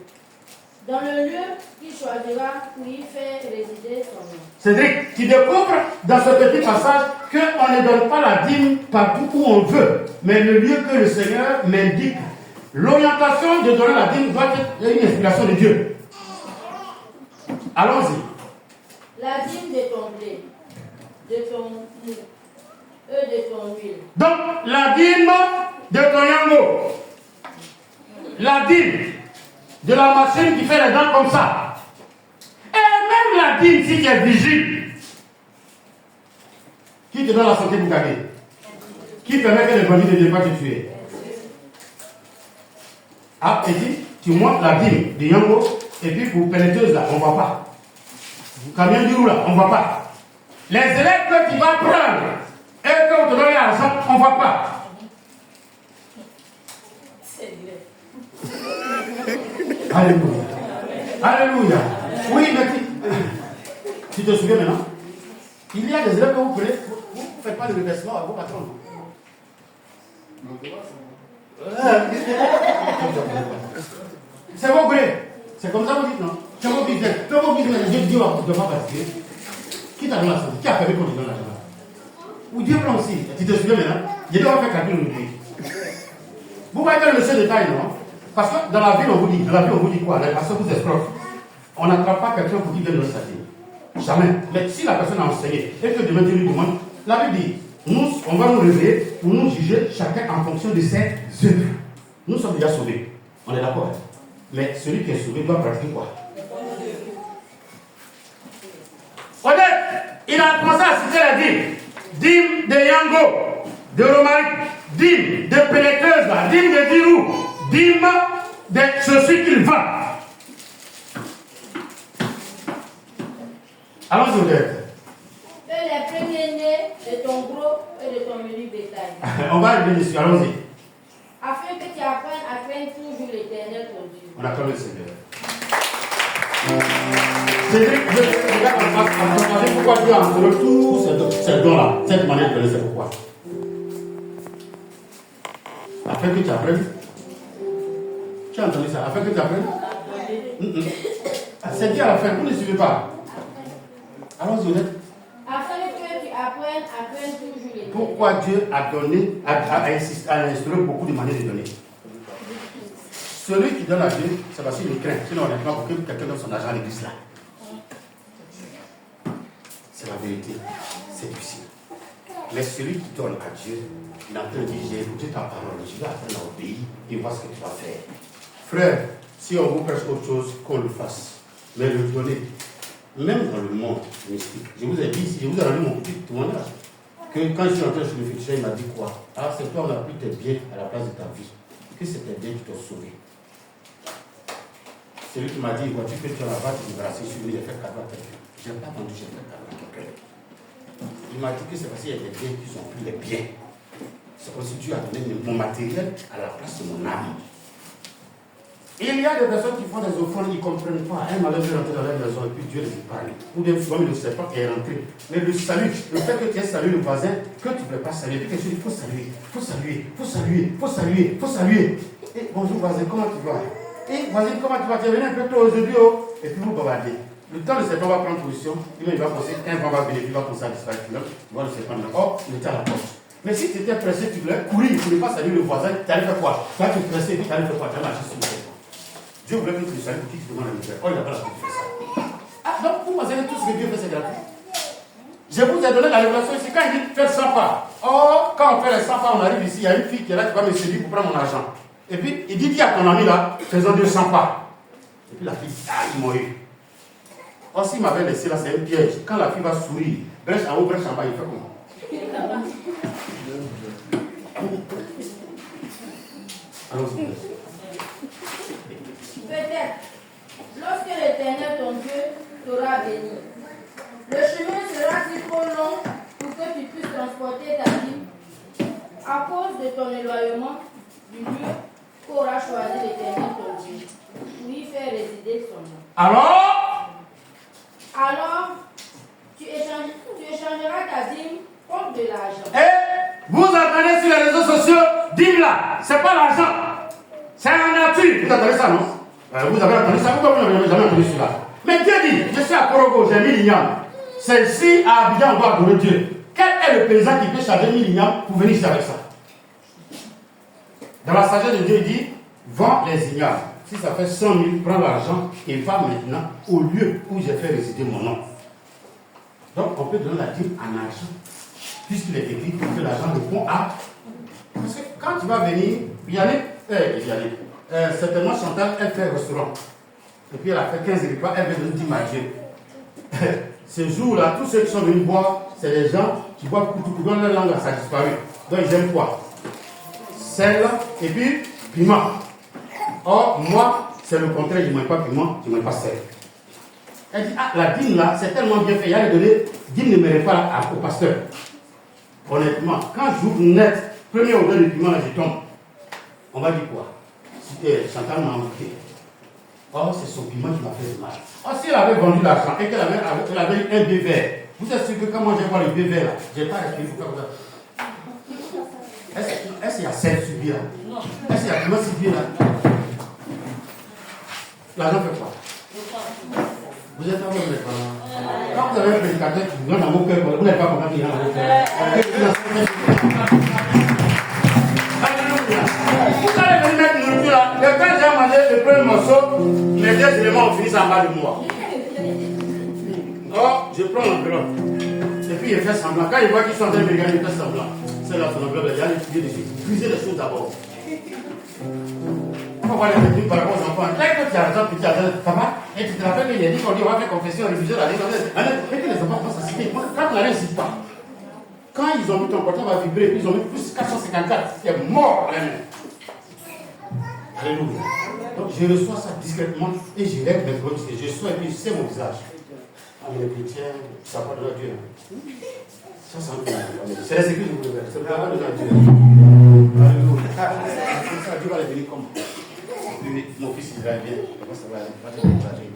dans le lieu qu'il choisira pour y faire résider son nom. Cédric, tu découvres dans ce petit passage qu'on ne donne pas la dîme partout où on veut, mais le lieu que le Seigneur m'indique. L'orientation de donner la dîme doit être une inspiration de Dieu. Allons-y. La dîme de ton blé, de ton mou, de ton huile. Donc, la dîme de ton yango, la dîme de la machine qui fait les dents comme ça, et même la dîme si tu es vigile, qui te donne la santé pour gagner, qui permet que les bandits ne viennent pas te tuer. Ah, et puis, tu montes la dîme de yango, et puis pour pénétreuse là, on ne voit pas. Camion du roux là, on ne voit pas. Les élèves que tu vas prendre, et que on te donne l'argent, on ne voit pas. C'est vrai. Alléluia. Alléluia. Oui, mais tu te souviens maintenant? Il y a des élèves que vous prenez, vous ne faites pas le reversement à vos patrons. C'est vos gré. C'est comme ça que vous dites, non? C'est vos business. C'est vos business. Dieu ne va pas participer. Qui t'a donné l'argent? Qui a permis qu'on te donne l'argent? Ou Dieu prend aussi. Tu te souviens maintenant? Dieu doit faire calcul aujourd'hui. Vous voyez que le monsieur détail, non? Parce que dans la ville, on vous dit quoi? Les pasteurs vous escroquent. On n'attrape pas quelqu'un pour qu'il vienne nous satisfaire. Jamais. Mais si la personne a enseigné et que demain Dieu lui demande, la Bible dit, nous, on va nous réveiller pour nous juger chacun en fonction de ses œuvres. Nous sommes déjà sauvés. On est d'accord. Mais celui qui est sauvé doit pratiquer quoi? Honnête, il a commencé à citer la dîme. Dîme de Yango, de Romaric, dîme de pénétreuse, dîme de Dirou, dîme de ceci qu'il vend. Allons-y, Odette. Fais les premiers-nés de ton gros et de ton menu bétail. On va arriver dessus, allons-y. Afin que tu apprennes à craindre toujours l'Éternel ton Dieu. On acclame le Seigneur. Cédric, je regarde en face, on va demander pourquoi Dieu a entouré tous ces dons-là, cette manière de donner, c'est pourquoi. Afin que tu apprennes. Tu as entendu ça? Afin que tu apprennes? C'est dit à la fin, vous ne suivez pas. Allons-y, honnête. Afin que tu apprennes à craindre toujours l'Éternel. Pourquoi Dieu a donné, a instauré beaucoup de manières de donner? Celui qui donne à Dieu, c'est parce qu'il le craint. Sinon, on n'est pas pour que quelqu'un donne son argent à l'église là. C'est la vérité. C'est difficile. Mais celui qui donne à Dieu, il est en train de dire, j'ai écouté ta parole, je vais apprendre à obéir et voir ce que tu vas faire. Frère, si on vous prêche autre chose, qu'on le fasse. Mais le donner, même dans le monde mystique. Je vous ai dit ici, je vous ai rendu mon petit témoignage. Que quand je suis entré chez le futur, il m'a dit quoi? Ah, c'est toi, on a pris tes biens à la place de ta vie. Que c'est tes biens qui t'ont sauvé. C'est lui qui m'a dit, vois-tu que tu as la vache, tu me brasses sur lui, j'ai fait cadeau à quelqu'un. Je n'ai pas entendu, j'ai fait cadeau à quelqu'un. Il m'a dit que c'est parce qu'il y a des biens qui sont plus les biens. C'est comme si Dieu a donné mon matériel à la place de mon âme. Il y a des personnes qui font des offrandes, ils ne comprennent pas. Un malheur est rentré dans la maison et puis Dieu les épargne. Ou bien souvent, le serpent est rentré. Mais le salut, le fait que tu aies salué le voisin, que tu ne peux pas saluer, puis il faut saluer, il faut saluer, il faut saluer, il faut saluer, il faut saluer. Et bonjour voisin, comment tu vas? Et voisin, comment tu vas? Tu es venu un peu tôt aujourd'hui, oh. Et puis vous bavardez. Le temps, le serpent va prendre position, il va penser qu'un vent va venir, il va penser à disparaître. Tu vois le serpent là. Oh, il était à la porte. Mais si tu étais pressé, tu voulais courir, tu ne voulais pas saluer le voisin, tu allais faire quoi? Quand tu es pressé, tu allais faire quoi? Tu allais marcher sur le serpent. Dieu voulait que tu le salues pour qu'il te demande la misère. Oh, il n'a pas la de faire ça. Ah, donc vous pensez que tout ce que Dieu fait, c'est gratuit. Je vous ai donné la révélation ici. Quand il dit faire 100 pas, oh, quand on fait les 100 pas, on arrive ici, il y a une fille qui est là qui va me séduire pour prendre mon argent. Et puis, il dit, dis à ton ami là, faisons 200 pas. Et puis la fille, ah, ils m'ont eu. Oh, s'il m'avait laissé là, c'est un piège. Quand la fille va sourire, brèche en haut, brèche en bas, il fait comment? Allons-y. Peut-être, lorsque l'Éternel ton Dieu t'aura béni, le chemin sera-t-il trop long pour que tu puisses transporter ta vie à cause de ton éloignement du lieu qu'aura choisi l'Éternel ton Dieu pour y faire résider son nom. Alors, tu échangeras ta dîme contre de l'argent. Et vous entendez sur les réseaux sociaux, dîme là, c'est pas l'argent, c'est la nature. Vous entendez ça, non? Vous avez entendu ça, pourquoi vous n'avez jamais entendu cela? Mais Dieu dit, je suis à Korogo, j'ai 1000 ignames. Celle-ci, à Abidjan, on doit adorer Dieu. Quel est le paysan qui peut charger 1000 ignames pour venir ici avec ça? Dans la sagesse de Dieu, il dit, vends les ignames. Si ça fait 100 000, prends l'argent et va maintenant au lieu où j'ai fait résider mon nom. Donc, on peut donner la dîme en argent, puisqu'il est écrit que l'argent répond à... Parce que quand tu vas venir, certainement Chantal, elle fait un restaurant. Et puis elle a fait 15 repas, elle veut donner 10 à Dieu. Ce jour-là, tous ceux qui sont venus boire, c'est des gens qui boivent beaucoup, dans leur langue, ça a disparu. Donc ils aiment quoi? Sel et puis piment. Or, moi, c'est le contraire, je ne mange pas piment, je ne mange pas sel. Elle dit, ah, la dîme là, c'est tellement bien fait, il y a les données, dîme ne mérite pas au pasteur. Honnêtement, quand j'ouvre net, premier odeur de piment, là, je tombe. On va dire quoi? Si Chantal m'a invité. Oh, c'est son piment qui m'a fait du mal. Oh, si elle avait vendu l'argent et qu'elle avait un B vert, vous êtes sûr que quand moi j'ai voir le B vert là, j'ai pas respiré pour faire ça. Est-ce qu'il y a 7 subis là? Non. Est-ce qu'il y a comment subir là? L'argent fait quoi? Vous êtes en train de quand vous avez un prédicateur qui rentre dans vos cœurs, vous n'avez pas compris qu'il rentre dans vos cœurs. Vous allez venir mettre une nourriture là. Et quand j'ai mangé le premier morceau, les 2 éléments ont fini en bas de moi. Oh, je prends l'enveloppe. Et puis il fait semblant. Quand il voit qu'ils sont en train de me regarder, il fait semblant. C'est là son enveloppe. Il y a l'étudier dessus. Puiser les choses d'abord. On va voir les petits par rapport aux enfants. Dès que tu as raison, petit argent, papa, et tu te rappelles qu'il a dit qu'on dit on va faire confession religieuse à l'école. Et que les enfants pensent à citer. Quand on n'insiste pas. Quand ils ont vu ton portable va vibrer, ils ont mis plus 454, c'était mort là même. Alléluia. Donc je reçois ça discrètement et je règle mes problèmes. Je reçois et puis je sais mon visage. Les chrétiens, ça parle de Dieu. Ça, c'est un peu. C'est les églises que vous devez. C'est le parole de Dieu. Alléluia. Ça, Dieu va les bénir comme. Mon fils Israël vient. Ça va aller.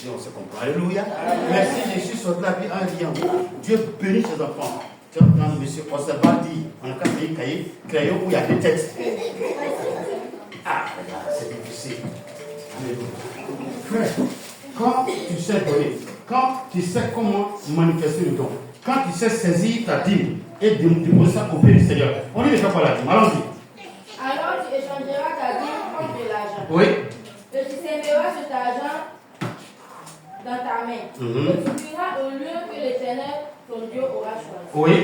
Et on se comprend. Alléluia. Merci Jésus sur la vie en liant. Dieu bénit ses enfants. Non, monsieur, on s'est pas dit. On a qu'à faire un cahier, crayon où il y a des textes. Ah, c'est difficile. Alléluia. Frère, quand tu sais donner, quand tu sais comment manifester le don, quand tu sais saisir ta dîme et déposer ça au pied du Seigneur, on dit ne fait pas la dîme. Allons-y. Alors tu échangeras ta dîme contre de l'argent. Oui. Et tu sèmeras cet argent dans ta main. Et tu iras au lieu que l'Éternel, ton Dieu, aura choisi. Oui.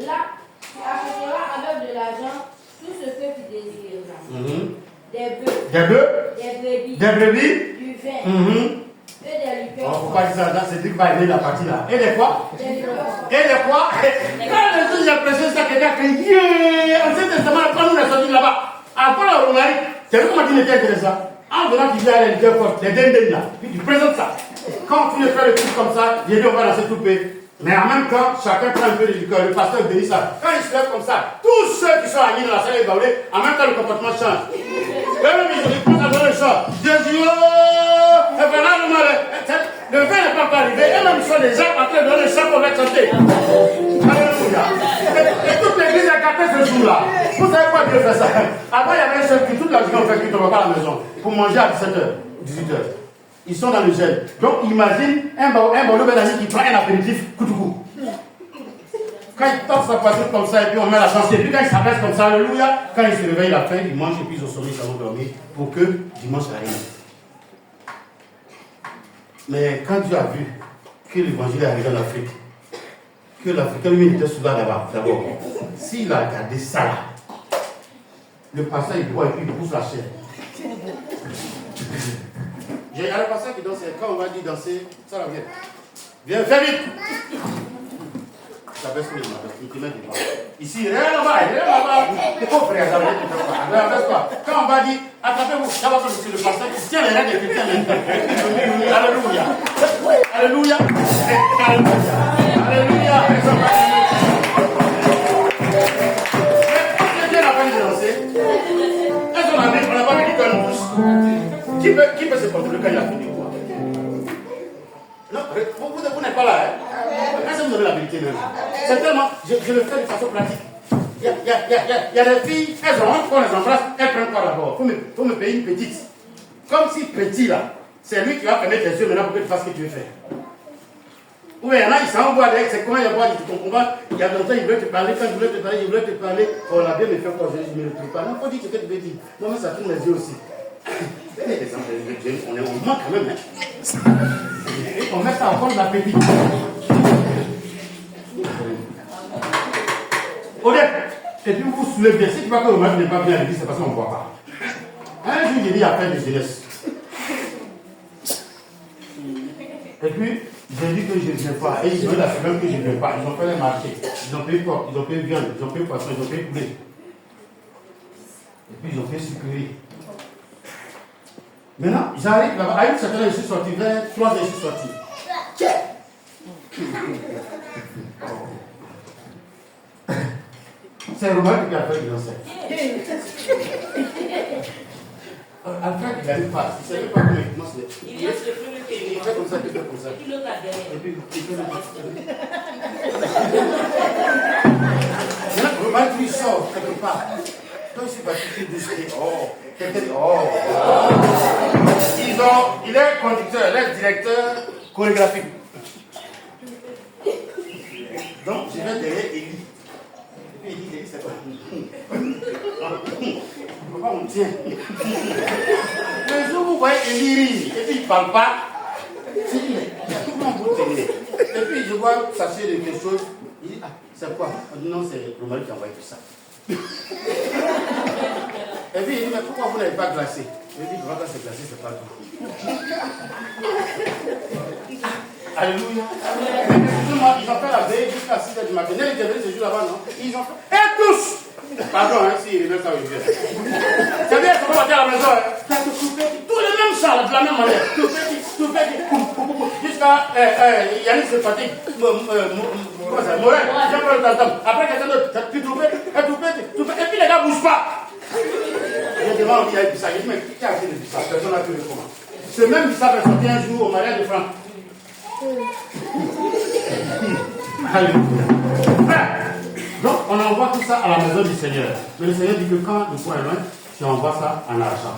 Là, tu achèteras avec de l'argent tout ce que tu désireras. Des bœufs. Des bœufs. Des brebis. Des brebis. Du vin. Et des On liqueurs. ne faut pas dire ça, c'est Dieu qui va aider la partie là. Et les quoi? Des liqueurs. Et les quoi? Quand les gens j'ai prêché ça, quelqu'un crie, yeah! Ancien Testament, quand nous les sortis là-bas, après la Romarie, c'est vrai comment tu n'étais intéressant. En venant, tu viens à les liqueurs fortes, les dindins là, puis tu présentes ça. Quand tu fais le truc comme ça, j'ai dit on va lancer tout le pays. Mais en même temps, chacun prend un peu de liqueur, le pasteur bénit ça. Quand il se lève comme ça, tous ceux qui sont assis dans la salle ébaoulés, en même temps le comportement change. Et même ils commencent à donner le chant. Jésus, le vin n'est pas encore arrivé, et même ils sont déjà en train de donner le chant pour être chanté. Alléluia. Et toute l'église a gâté ce jour-là. Vous savez quoi Dieu fait ça? Avant, il y avait un chef qui, toute la journée, on fait qu'il ne va pas à la maison pour manger à 17h, 18h. Ils sont dans le gel. Donc imagine un ballon qui prend un apéritif coup de coup. Quand il tente sa poitrine comme ça et puis on met la chance, et puis quand il s'abaisse comme ça, alléluia, quand il se réveille, il a faim, il mange et puis ils ont sommeil, ils vont dormir pour que dimanche arrive. Mais quand Dieu a vu que l'évangile est arrivé en Afrique, que l'Africain lui était souvent là-bas, d'abord, s'il a regardé ça là, le pasteur il boit et puis il pousse la chair. Il y a le pasteur qui danse, quand on va dire danser, ça va bien. Viens, fais vite. Ça baisse pour les mains, il te met devant. Ici, rien là-bas. Oh frère, ça va être quoi. Quand on va dire, attrapez-vous, ça va comme c'est le pasteur qui tient les règles des chrétiens. Alléluia. Alléluia. Alléluia. Alléluia. Est-ce que Dieu n'a pas dit de danser? Est-ce qu'on n'a pas dit qu'on nous pousse? Qui peut se contrôler quand il a fini quoi? Non, vous n'êtes pas là. Hein? Est-ce que vous avez la vérité même? C'est tellement, je le fais de façon pratique. Il y a des filles, elles ont honte quand on les embrasse, elles prennent quoi d'abord? Faut me payer une petite. Comme si petit là, c'est lui qui va fermer tes yeux maintenant pour que tu fasses ce que tu veux faire. Ou il y en a, ils s'en voient avec, c'est comment il y a boire, tu comprends pas? Il y a longtemps, il voulait te parler, quand il voulait te parler, on a bien me fait quoi, je ne le trouve pas. Non, faut dire ce que tu veux dire. Moi, ça tourne les yeux aussi. On manque quand même, hein. Et on met ça en forme d'appétit. Honnête. Et puis vous vous soulevez. Si tu vois que le match n'est pas bien à l'église, c'est parce qu'on ne voit pas. Un jour, j'ai dit après de jeunesse. Et puis, j'ai dit que je ne viens pas. Et ils veulent la semaine que je ne viens pas. Ils ont fait les marchés. Ils ont payé porc, ils ont payé viande, ils ont payé poisson, ils ont payé poulet. Et puis, ils ont fait sucrerie. Maintenant, j'arrive là-bas. À une certaine heure, je suis sorti. Vers 3 heures, je suis sorti. C'est Romain qui a fait le lancer. Alfred, il n'arrive pas. Il ne savait pas comment il commence. Il laisse le premier Il pays. fait comme ça, il fait comme ça. Et puis l'autre là derrière. Et puis, il fait le Romain, il sort quelque part. Donc, c'est pas tout doucement. Oh, quelqu'un dit, oh. Il est conducteur, il est directeur chorégraphique. Donc, je vais derrière Élie. Et puis, il dit, Élie, c'est quoi? Pourquoi on tient? Le jour où vous voyez Élie rire, et puis il ne parle pas, c'est dit, comment vous terminez? Et puis, je vois s'acheter de quelque chose. Il dit, ah, c'est quoi? On dit, non, c'est Romain qui a envoyé tout ça. Et puis, il dit, mais pourquoi vous n'avez pas glacé? Il dit, quand c'est glacé, c'est pas tout. Alléluia. Ils ont fait la veille jusqu'à 6h du matin. Ils étaient ce jour là-bas, non? Ils ont fait. Et tous! Pardon, hein, si il veut ça, il vient. C'est bien, il faut partir à la maison. Hein. Tous les mêmes chants, de la même manière. Tout petit. Jusqu'à. Yannick se fatigue. Morel, j'ai pas le temps. Après, quelqu'un d'autre. Tu tout petit. Et puis les gars ne bougent pas. Je demande, il y a du ça. Je dis, mais qui a fait le ça? Personne n'a pu le comment. Ce même Bissap est sorti un jour au mariage de Franck. Alléluia. Donc, on envoie tout ça à la maison du Seigneur. Mais le Seigneur dit que quand le point est loin, tu envoies ça en argent.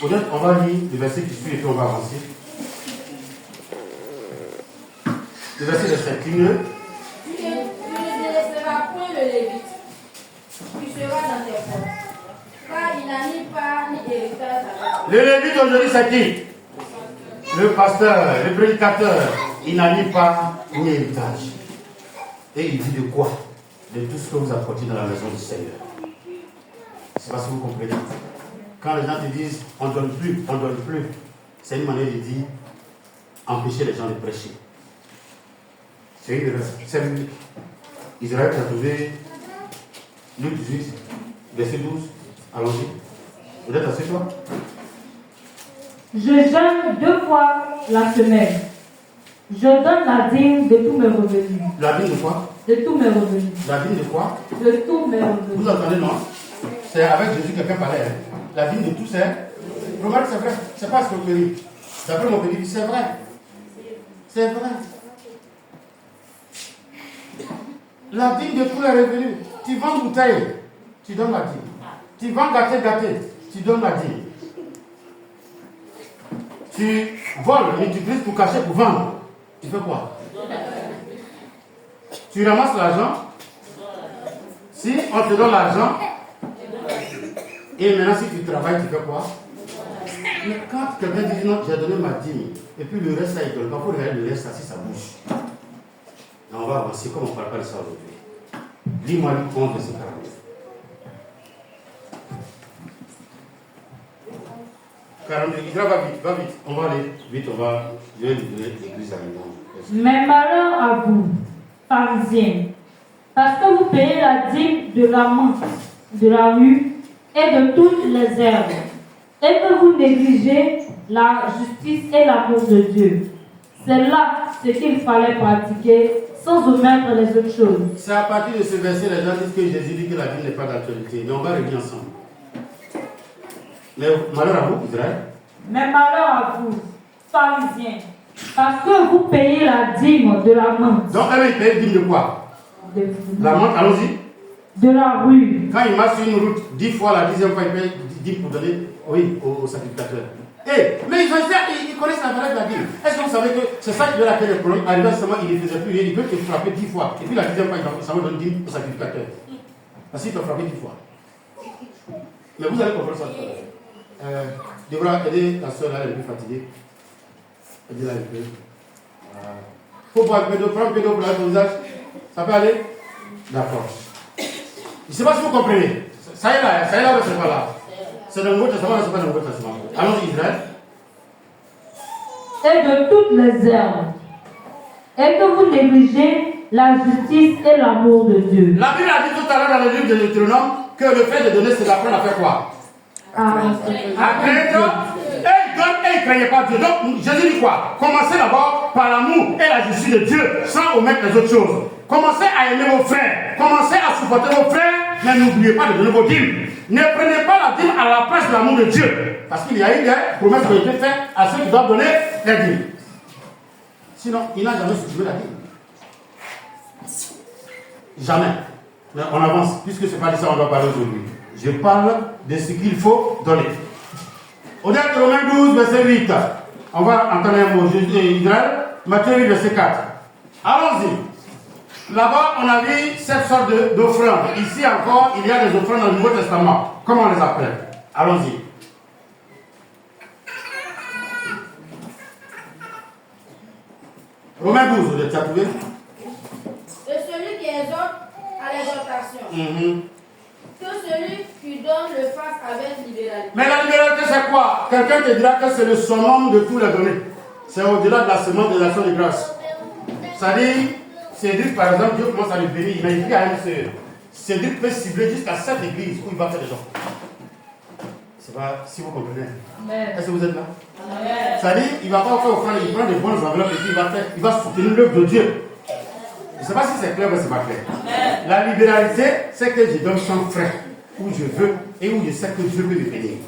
Peut-être on va lire le verset qui suit et puis on va avancer. Le verset de 7. Tu ne délaisseras point le Lévite. Tu seras dans tes portes. Car il n'a ni part ni héritage avec toi. Le Lévite aujourd'hui, c'est qui? Le pasteur, le prédicateur. Il n'a ni part ni héritage. Et il dit de quoi? De tout ce que vous apportez dans la maison du Seigneur. Je ne sais pas si vous comprenez. Quand les gens te disent on ne donne plus, c'est une manière de dire empêcher les gens de prêcher. C'est une erreur. C'est biblique. Israël a trouvé Luc 18, verset 12. Allons-y. Vous êtes assez toi? Je jeûne 2 fois la semaine. Je donne la dîme de tous mes revenus. La dîme de quoi? De tous mes revenus. La dîme de quoi? De tous mes revenus. Vous entendez, non? C'est avec Jésus quelqu'un parlait. Hein? La dîme de tous, c'est. Remarque, c'est vrai. C'est pas ce qu'on peut dire. D'après mon pays, c'est vrai. C'est vrai. La dîme de tous les revenus. Tu vends bouteille, tu donnes la dîme. Tu vends gâté, tu donnes la dîme. Tu voles, mais tu utilises pour cacher, pour vendre. Tu fais quoi? Tu ramasses l'argent. Si on te donne l'argent, et maintenant si tu travailles, tu fais quoi? Mais quand quelqu'un dit non, j'ai donné ma dîme, et puis le reste, ça, il donne pas. Il faut regarder le reste, ça, si ça bouge. Et on va avancer comme on ne parle pas de ça aujourd'hui. Lis-moi le compte de ce caractère. Va vite. On va aller vite, je vais livrer l'église à l'église. Mais malheur à vous, pharisiens, parce que vous payez la dîme de la menthe, de la rue et de toutes les herbes, et que vous négligez la justice et l'amour de Dieu. C'est là ce qu'il fallait pratiquer sans omettre les autres choses. C'est à partir de ce verset, les gens disent que Jésus dit que la dîme n'est pas d'actualité. Mais on va revenir ensemble. Mais malheur à vous, Israël. Mais malheur à vous, pharisiens, parce que vous payez la dîme de la menthe. Donc, il paye la dîme de quoi? La menthe, allons-y. De la rue. Quand il marche sur une route, 10 fois, la 10e fois, il paye 10 pour donner au sacrificateur. Mais ils connaissent la valeur de la dîme. Est-ce que vous savez que c'est ça qui veut laquelle le problème? Arrivé à ce moment, il ne faisait plus rien, il peut te frapper 10 fois. Et puis la 10e fois, ça va donner 10 au sacrificateur. Parce qu'il t'a frappé 10 fois. Mais vous allez comprendre ça tout à l'heure. Devra aider la soeur là, elle est plus fatiguée. Aidez-la un peu. Faut boire un peu d'eau, prendre un peu d'eau pour la visage. Ça peut aller? D'accord. Je ne sais pas si vous comprenez. Ça y est là, c'est pas là. C'est dans le Nouveau Testament, c'est pas dans le Nouveau Testament. Allons-y, Israël. Et de toutes les herbes. Et que vous négligez la justice et l'amour de Dieu. La Bible a dit tout à l'heure dans le livre de Deutéronome que le fait de donner, c'est d'apprendre à faire quoi? À craindre. Et il donne et il ne craignait pas Dieu. Donc, Jésus dit quoi? Commencez d'abord par l'amour et la justice de Dieu sans omettre les autres choses. Commencez à aimer vos frères. Commencez à supporter vos frères. Mais n'oubliez pas de donner vos dîmes. Ne prenez pas la dîme à la place de l'amour de Dieu. Parce qu'il y a eu des promesses qui ont été faites à ceux qui doivent donner les dîmes. Sinon, il n'a jamais supprimé la dîme. Jamais. Mais on avance. Puisque ce n'est pas de ça qu'on doit parler aujourd'hui. Je parle de ce qu'il faut donner. Au dernier de Romains 12, verset 8. On va entendre un mot. Israël, Matthieu 8, verset 4. Allons-y. Là-bas, on a vu cette sorte d'offrandes. Ici encore, il y a des offrandes dans le Nouveau Testament. Comment on les appelle? Allons-y. Romains 12, tu as trouvé? Et celui qui exhorte à l'exhortation. Que celui qui donne le fasse avec libéralité. Mais la libéralité, c'est quoi? Quelqu'un te dira que c'est le summum de tous les données. C'est au-delà de la semence de l'action de grâce. C'est-à-dire, Cédric, par exemple, Dieu commence à le bénir. Il m'a dit à une Cédric peut cibler jusqu'à 7 églises où il va faire des gens. C'est pas si vous comprenez. Est-ce que vous êtes là? C'est-à-dire, il ne va pas faire offrande, il prend des bonnes enveloppes et puis il va soutenir l'œuvre de Dieu. Je ne sais pas si c'est clair ou c'est pas clair. La libéralité, c'est que je donne sans frais, où je veux et où je sais que Dieu peut me bénir.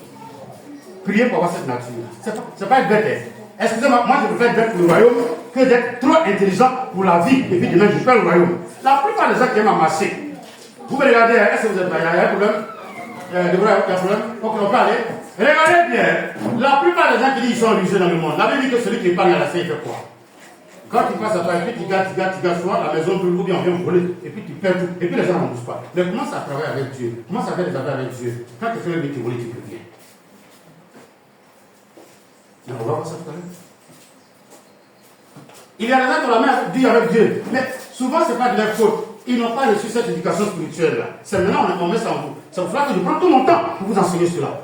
Priez pour avoir cette nature. C'est pas être bête. Excusez-moi, moi je préfère d'être pour le royaume que d'être trop intelligent pour la vie et puis demain je perds le royaume. La plupart des gens qui aiment marcher, vous me regardez, est-ce que vous êtes là? Il y a un problème? Il y a un problème? Ok, on peut aller. Regardez bien, la plupart des gens qui disent qu'ils sont religieux dans le monde, la Bible dit que celui qui parle à la scène, il fait quoi? Quand tu passes à toi, et puis tu gardes souvent, la maison brûle ou bien on vient voler, et puis tu perds tout, et puis les gens n'en bougent pas. Mais commence à travailler avec Dieu, commence à faire des affaires avec Dieu. Quand tu fais le métier volé, tu peux bien. Mais on va voir ça tout à l'heure. Il y a des gens qui ont la main dure avec Dieu, mais souvent ce n'est pas de leur faute. Ils n'ont pas reçu cette éducation spirituelle-là. C'est maintenant qu'on met ça en vous. C'est pour cela que je prends tout mon temps pour vous enseigner cela.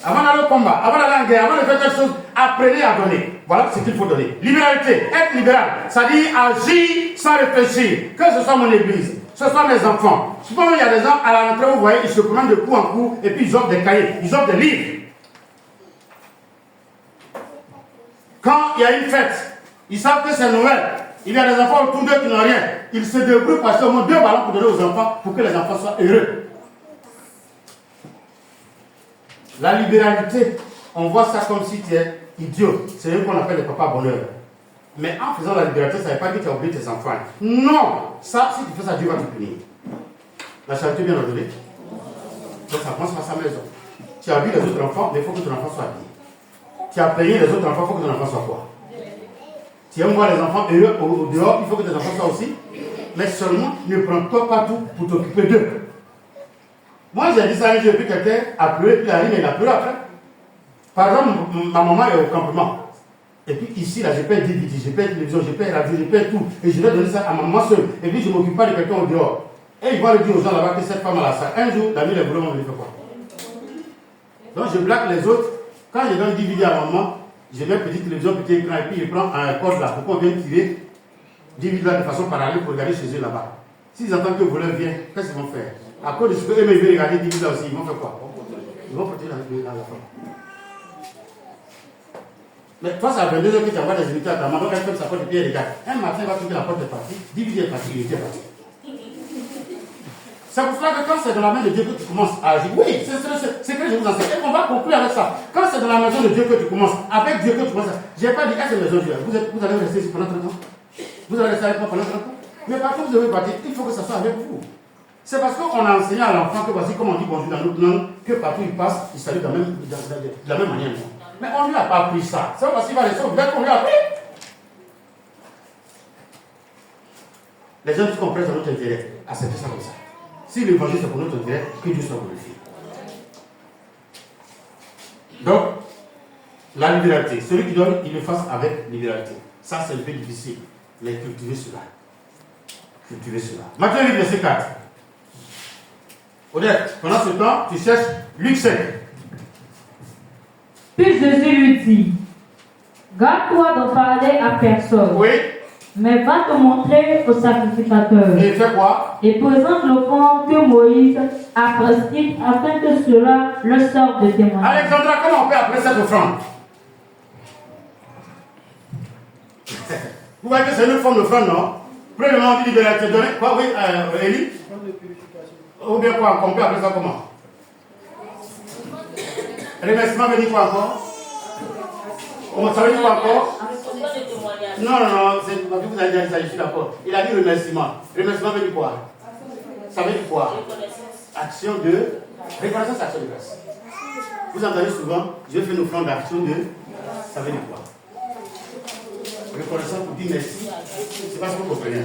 Avant d'aller au combat, avant d'aller en guerre, avant de faire quelque chose, apprenez à donner. Voilà ce qu'il faut donner. Libéralité, être libéral, ça dit agir sans réfléchir. Que ce soit mon église, que ce soit mes enfants. Souvent, il y a des gens à la rentrée, vous voyez, ils se promènent de coup en coup et puis ils offrent des cahiers, ils offrent des livres. Quand il y a une fête, ils savent que c'est Noël. Il y a des enfants autour d'eux qui n'ont rien. Ils se débrouillent pour acheter au moins 2 ballons pour donner aux enfants pour que les enfants soient heureux. La libéralité, on voit ça comme si tu es idiot. C'est eux qu'on appelle les papas bonheur. Mais en faisant la libéralité, ça ne veut pas dire que tu as oublié tes enfants. Non! Ça, si tu fais ça, Dieu va te punir. La charité bien ordonnée. Donc ça commence par sa maison. Tu as vu les autres enfants, mais il faut que ton enfant soit habillé. Tu as payé les autres enfants, il faut que ton enfant soit quoi? Tu aimes voir les enfants heureux au dehors, il faut que tes enfants soient aussi. Mais seulement, ne prends-toi pas tout pour t'occuper d'eux. Moi, j'ai dit ça un jour, et puis quelqu'un a pleuré, puis il a pleuré après. Par exemple, ma maman est au campement. Et puis ici, là, je paye DVD, je paye télévision, je paye radio, je paye tout. Et je vais donner ça à ma maman seule. Et puis je ne m'occupe pas de quelqu'un au dehors. Et il va le dire aux gens là-bas que cette femme a la salle. Un jour, la nuit, les boulons, on ne fait quoi? Donc je blague les autres. Quand je donne DVD à maman, je mets petite télévision, petit écran, et puis je prends un code là, pour qu'on vienne tirer DVD là de façon parallèle pour regarder chez eux là-bas. S'ils entendent que le voleur vient, qu'est-ce qu'ils vont faire? À cause de ce qu'eux veulent regarder DVD là aussi, ils vont faire quoi? Ils vont protéger la femme. Mais toi, c'est à 22h que tu envoies des invités à ta maman, elle ferme sa porte et puis elle regarde. Un matin, il va trouver la porte est partie, DVD est parti, il était parti. C'est pour cela que quand c'est dans la main de Dieu que tu commences à agir, oui, c'est que je vous enseigne. Et on va conclure avec ça. Quand c'est dans la maison de Dieu que tu commences, avec Dieu que tu commences, je n'ai pas dit, est-ce que maison de Dieu, vous allez rester ici pendant 30 ans? Vous allez rester avec moi pendant 30 ans? Mais partout où vous devez partir, il faut que ça soit avec vous. C'est parce qu'on a enseigné à l'enfant que voici comment on dit bonjour dans notre langue, que partout il passe, il salue de la même manière. Mais on ne lui a pas appris ça. C'est parce qu'il va rester au village qu'on lui a appris. Les gens qui comprennent notre intérêt, acceptez ça comme ça. Si l'évangile c'est pour notre intérêt, que Dieu soit glorifié. Donc, la libéralité. Celui qui donne, il le fasse avec libéralité. Ça, c'est un peu difficile. Mais cultivez cela. Cultivez cela. Matthieu 8, verset 4. Honnête, pendant ce temps, tu cherches Luc 5. Puis Jésus lui dit, garde-toi d'en parler à personne. Oui. Mais va te montrer au sacrificateur. Et fais quoi? Et présente l'offrande que Moïse a prescrite afin que cela leur serve de témoignage. Alexandra, comment on peut appeler cette offrande? Vous voyez que c'est une forme d'offrande, non? Premièrement, on dit libéralité donnée. Quoi, oui, Élie? Offrande de purification. Ou bien quoi, on peut appeler ça comment? Remerciement veut dire quoi encore? Ça veut dire quoi encore? Non, c'est ma fille vous a dit ça, je suis d'accord. Il a dit remerciement. Remerciement veut dire quoi? Ça veut dire quoi? Action de reconnaissance, action de grâce. Vous entendez souvent, je fais une offrande d'action de. Ça veut dire quoi? Reconnaissance pour dire merci. C'est pas ce que vous comprenez.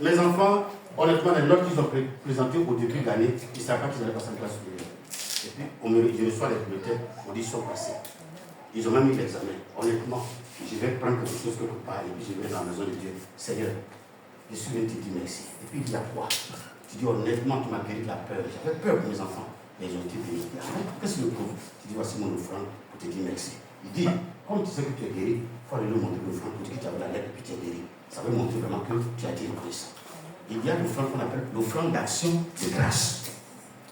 Mes enfants, honnêtement, les notes qu'ils ont présentées au début de l'année, ils ne savent pas qu'ils allaient passer en classe supérieure. Et puis, je reçois les bulletins, on dit qu'ils sont passés. Ils ont même eu l'examen. Honnêtement, je vais prendre quelque chose quelque part et puis je vais dans la maison de Dieu. Seigneur, je suis venu te dire merci. Et puis il y a quoi? Tu dis honnêtement, tu m'as guéri de la peur. J'avais peur pour mes enfants. Mais ils ont été bénis. Qu'est-ce que le prouve? Tu dis voici mon offrande pour te dire merci. Il dit, comme tu sais que tu es guéri, il faut aller le montrer l'offrande pour dire que tu avais la lettre et puis tu es guéri. Ça veut montrer vraiment que tu as été reconnaissant. Il y a l'offrande qu'on appelle l'offrande d'action de grâce.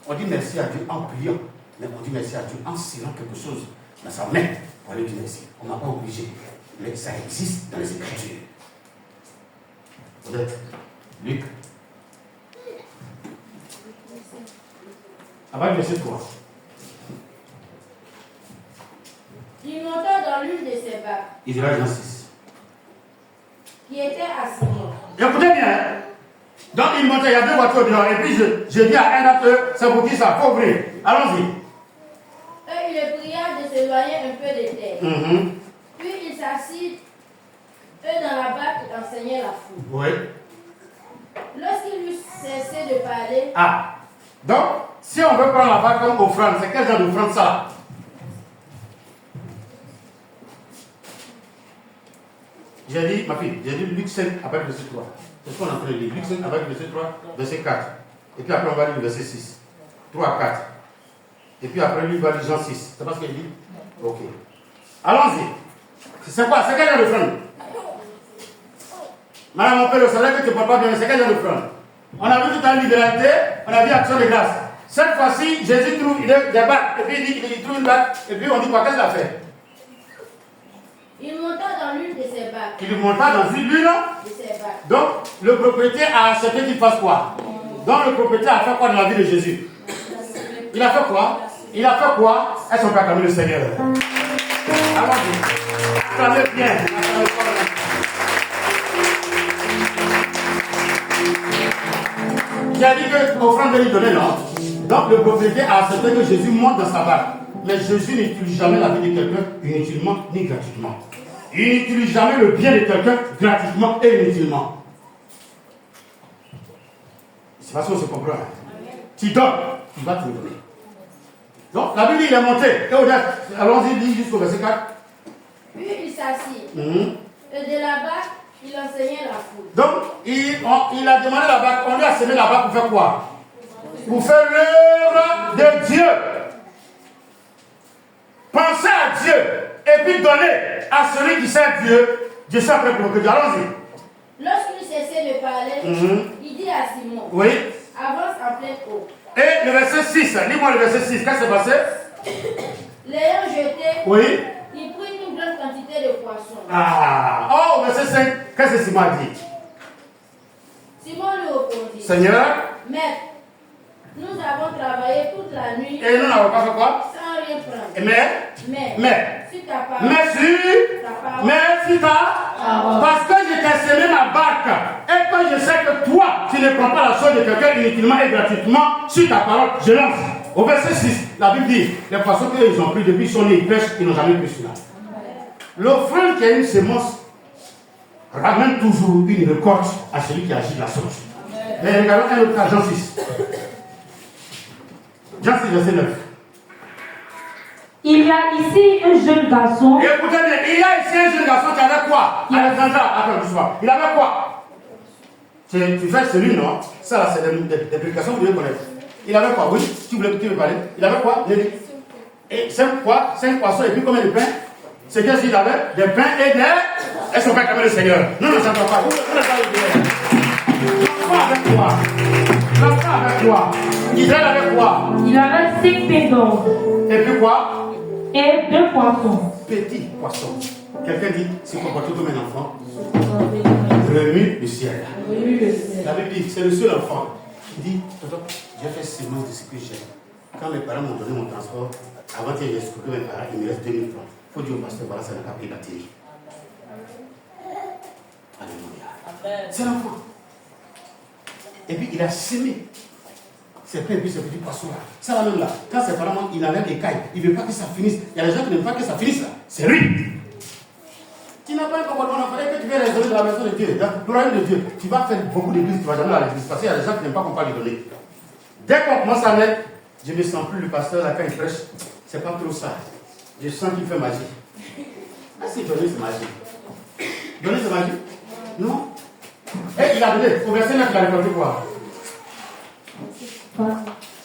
On dit merci à Dieu en priant, mais on dit merci à Dieu en serrant quelque chose dans sa main pour aller dire merci. On n'a pas obligé, mais ça existe dans les Écritures. Peut-être Luc. Avant verset 3. Il monta dans l'une de ses barques, Il dira Jean 6. qui était à Simon. Écoutez bien. Hein? Donc il montait, il y a deux voitures dehors. Et puis je dis à un autre, c'est pour qui ça? Faut ouvrir. Allons-y. Il le pria de s'éloigner un peu de terre. Puis il s'assit, dans la barque et enseignait la foule. Oui. Lorsqu'il eut cessé de parler, Ah. Donc, si on veut prendre la barque comme offrande, c'est quel genre d'offrande ça? J'ai dit, ma fille, j'ai dit Luc 5 avec verset 3. C'est ce qu'on est en train de lire. Luc 5 avec verset 3, verset 4. Et puis après, on va lire le verset 6. 3 à 4. Et puis après, lui, il va lire Jean 6. C'est pas ce qu'il dit? Ok. Allons-y. C'est quoi? C'est quel genre d'offrande? Madame, mon père, le salaire que tu ne parles pas bien, c'est quel genre d'offrande? On a vu tout à l'heure libéralité, on a vu action de grâce. Cette fois-ci, Jésus trouve des barques, et puis il trouve une barque, et puis on dit quoi? Qu'est-ce qu'il a fait? il monta dans l'une de ses barques. Il monta dans une lune. De ses barques. Donc, le propriétaire a accepté qu'il fasse quoi? Donc, le propriétaire a fait quoi dans la vie de Jésus? Il a fait quoi? Il a fait quoi? Est-ce qu'on peut acclamer le Seigneur? Allons-y. Acclamez bien. Acclamez fort. J'ai dit que l'offrande de lui donner, non? Donc, le propriétaire a accepté que Jésus monte dans sa barque. Mais Jésus n'utilise jamais la vie de quelqu'un inutilement ni gratuitement. Il n'utilise jamais le bien de quelqu'un gratuitement et inutilement. C'est pas ça qu'on se comprend. Tu donnes, tu vas te donner. Donc, la Bible dit il est monté. Et allons-y, lis jusqu'au verset 4. Puis il s'assit. Et de la barque, il enseignait la foule. Donc, il a demandé la barque, on lui a semé la barque pour faire quoi? Pour faire l'œuvre de Dieu. Pensez à Dieu et puis donnez à celui qui sert Dieu. Dieu sait après pour que Dieu. Allons-y. Lorsqu'il cessait de parler, il dit à Simon, Oui. avance en pleine eau. Et le verset 6, lis-moi le verset 6, qu'est-ce qui s'est passé? L'ayant jeté, Oui. il prit une grande quantité de poissons. Ah. Oh, verset 5, qu'est-ce que Simon a dit? Si Simon lui répondit, Seigneur, Maître, nous avons travaillé toute la nuit et nous n'avons pas fait quoi? sans rien prendre. Mais, si ta parole, merci parce que je t'ai semé ma barque et que je sais que toi, tu ne prends pas la chose de quelqu'un inutilement et gratuitement, sur ta parole, je lance. Au verset 6, la Bible dit, les poissons qu'ils ont pris depuis son nez, ils pêchent, ils n'ont jamais pris cela. L'offrande qui a une sémence ramène toujours une récolte à celui qui agit de la sorte. Mais regardons un autre cas, Jean 6. Jean 6, verset 9. Il y a ici un jeune garçon. Et écoutez bien, il y a ici un jeune garçon qui avait quoi? Alexandra, attends, dis-moi. Il avait quoi? Tu fais celui, non? Ça, là, c'est des prédications que vous devez connaître. Il avait quoi? Oui, tu voulais que tu me parler. Il avait quoi? Et 5 poissons et puis combien de pains? C'est qu'est-ce qu'il avait? Des pains et des. Est-ce qu'on peut acclamer le Seigneur? Non, ça ne va pas. L'enfant avec quoi? L'enfant avec quoi? Israël avec quoi? Il avait 5 pains d'or. Et puis quoi? Et 2 poissons. Petit poisson. Quelqu'un dit, c'est comporté comme un enfant. remue le ciel. Remue le ciel. La Bible dit, c'est le seul enfant qui dit, tonton, j'ai fait sémence de ce que j'ai. Quand mes parents m'ont donné mon transport, avant que j'ai escroqué mes parents, il me reste 2000 francs. Il faut dire au pasteur, voilà, ça n'a pas pris la télé. Alléluia. C'est l'enfant. Et puis il a semé. C'est plein, et puis ce petit poisson-là. Ça va même là. Quand ses parents, il enlève les cailles. Il ne veut pas que ça finisse. Il y a des gens qui n'aiment pas que ça finisse là. C'est lui. Tu n'as pas un comportement d'enfant et que tu viens raisonner de la maison de Dieu, dans le royaume de Dieu. Tu vas faire beaucoup d'églises, tu ne vas jamais aller à l'église. Parce qu'il y a des gens qui n'aiment pas qu'on parle de donner. Dès qu'on commence à mettre, je ne me sens plus le pasteur là quand il prêche. C'est pas trop ça. Je sens qu'il fait magie. Ah si, donner c'est magie. Donner c'est magie? Non. Et il a donné. Au verset 9, il a récolté quoi?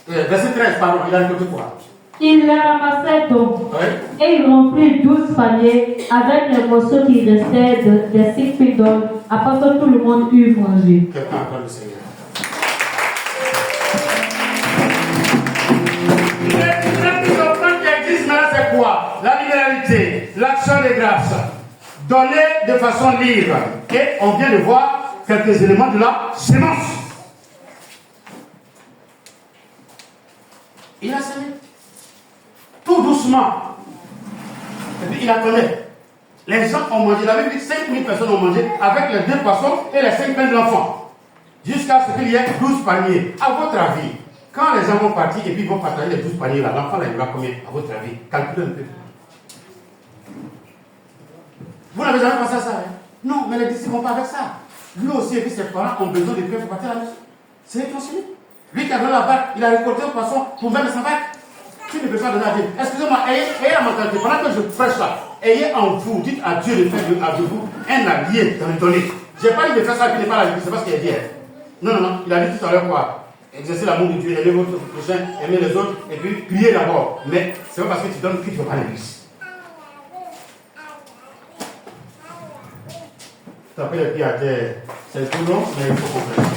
Verset 13, pardon, il a récolté quoi? Il les ramassait donc, Oui. et il remplit 12 paniers avec les morceaux qui restaient des 6 fils d'or, après que tout le monde eut mangé. Quelqu'un acclame le Seigneur. Les plus offrandes qui existent maintenant, c'est quoi? La libéralité, l'action de grâce, donner de façon libre. Et on vient de voir quelques éléments de la sémence. Il a semé. Tout doucement. Et puis il attendait. Les gens ont mangé. La Bible dit 5000 personnes ont mangé avec les 2 poissons et les 5 pains de l'enfant. Jusqu'à ce qu'il y ait 12 paniers. À votre avis, quand les gens vont partir et puis vont partager les 12 paniers là, l'enfant là, il va combien? À votre avis? Calculez un peu. Vous n'avez jamais pensé à ça, hein? Non, mais les disciples ne vont pas avec ça. Lui aussi et puis ses parents ont besoin de pain pour partir à la maison. C'est eux qui ont signé. Lui qui a donné la barque, il a récolté un poisson pour même sa barque. Tu ne peux pas donner à Dieu. Excusez-moi, ayez la mentalité. Pendant que je prêche là, ayez en vous, dites à Dieu de faire de vous un allié dans le donner. Je n'ai pas dit de faire ça qui n'est pas la vie, c'est pas ce qu'il a dit. Non, non, non. Il a dit tout à l'heure quoi? Exercer l'amour de Dieu, aimer votre prochain, aimer les autres, et puis prier d'abord. Mais c'est pas parce que tu donnes que tu ne vas pas à l'église. Taper les pieds à terre, c'est tout long, mais il faut comprendre.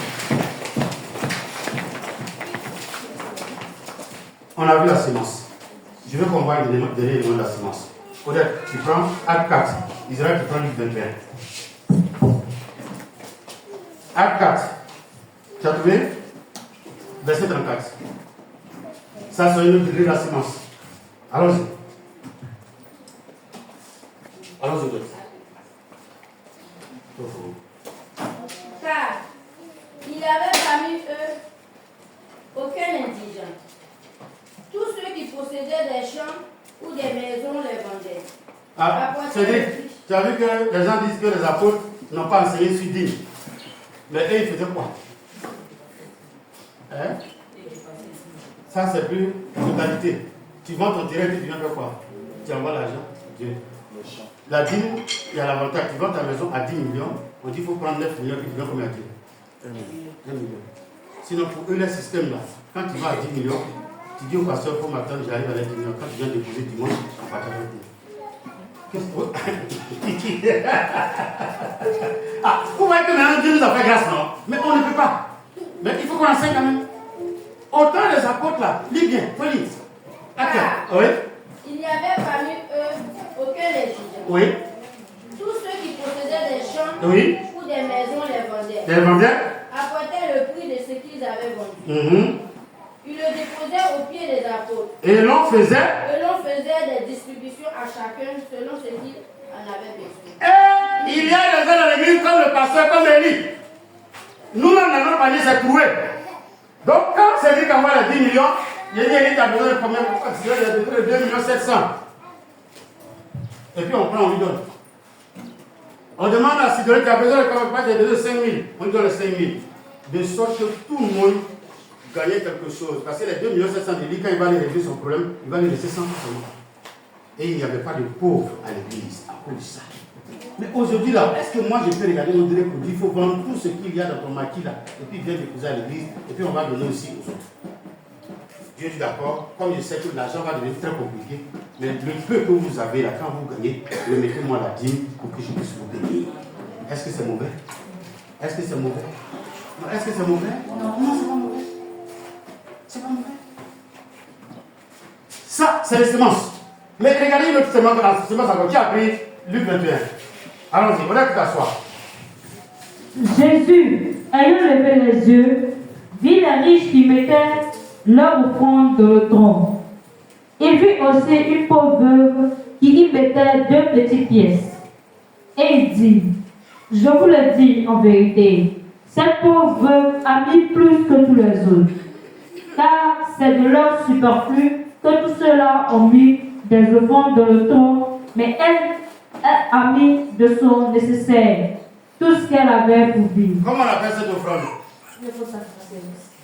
On a vu la sémence. Je veux qu'on voit les éléments de la sémence. Odette, tu prends Acte 4. Israël, tu prends Luc 21. Acte 4. Tu as trouvé? Verset 34. Ça, c'est une degré de la sémence. Allons-y. Allons-y, Odette. Car il n'y avait parmi eux aucun indigent. Tous ceux qui possédaient des champs ou des maisons les vendaient. Ah, Cédric, tu as vu que les gens disent que les apôtres n'ont pas enseigné sur dîme. Mais eux, ils faisaient quoi? Hein? Ça, c'est plus totalité. Tu vends ton terrain et tu viens faire quoi? Tu envoies l'argent. Dieu. La dîme, il y a l'avantage. Tu vends ta maison à 10 millions. On dit qu'il faut prendre 9 millions et tu viens combien à Dieu? 1 million. Sinon, pour eux, le système là, quand tu vas à 10 millions, tu dis au pasteur, il faut m'attendre, j'arrive à les 10 millions. Quand tu viens déposer dimanche, on va t'arrêter. Qu'est-ce que ah, vous voyez que maintenant Dieu nous a fait grâce, non? Mais on ne peut pas. Mais il faut qu'on enseigne quand même. Autant les apôtres là, lis bien, faut lire. Oui. Il n'y avait parmi eux aucun indigent. Oui. Tous ceux qui possédaient des champs Oui. ou des maisons les vendaient. Les vendaient? Apportaient le prix de ce qu'ils avaient vendu. Ils le déposaient aux pieds des apôtres. Et l'on faisait? Et l'on faisait des distributions à chacun selon ce qu'il en avait besoin. Et il y a des gens dans l'église comme le pasteur, comme Élie. Nous-mêmes, dans notre panier, c'est trouvé. Donc, quand c'est dit qu'on voit les 10 millions, il y a Élie qui a besoin de combien? Il a besoin de 2 700 000. Et puis on prend, on lui donne. On demande à Sidonien qui a besoin de combien? Il a besoin de 5 000. On lui donne les 5 000. De sorte que tout le monde gagner quelque chose. Parce que les 2 700 000 quand il va aller régler son problème, il va lui laisser 100 seulement. Et il n'y avait pas de pauvres à l'église à cause de ça. Mais aujourd'hui là, est-ce que moi je peux regarder mon direct pour dire il faut vendre tout ce qu'il y a dans ton maquis là, et puis viens déposer à l'église, et puis on va donner aussi aux autres. Dieu dit d'accord, comme je sais que l'argent va devenir très compliqué, mais le peu que vous avez là, quand vous gagnez, remettez-moi la dîme pour que je puisse vous bénir. Est-ce que c'est mauvais? Est-ce que c'est mauvais? Est-ce que c'est mauvais? Non, c'est pas mauvais. C'est pas mauvais. Ça, c'est les semences. Mais regardez une autre semence, qui a pris Luc 21. Allons-y, on est tout à soi. Jésus, ayant levé les yeux, vit les riches qui mettaient leur offrande dans le tronc. Il vit aussi une pauvre veuve qui y mettait 2 petites pièces. Et il dit, je vous le dis en vérité, cette pauvre veuve a mis plus que tous les autres, car c'est de leur superflu que tous ceux-là ont mis des offrandes dans le tronc, mais elle a mis de son nécessaire tout ce qu'elle avait pour vivre. Comment on appelle cette offrande?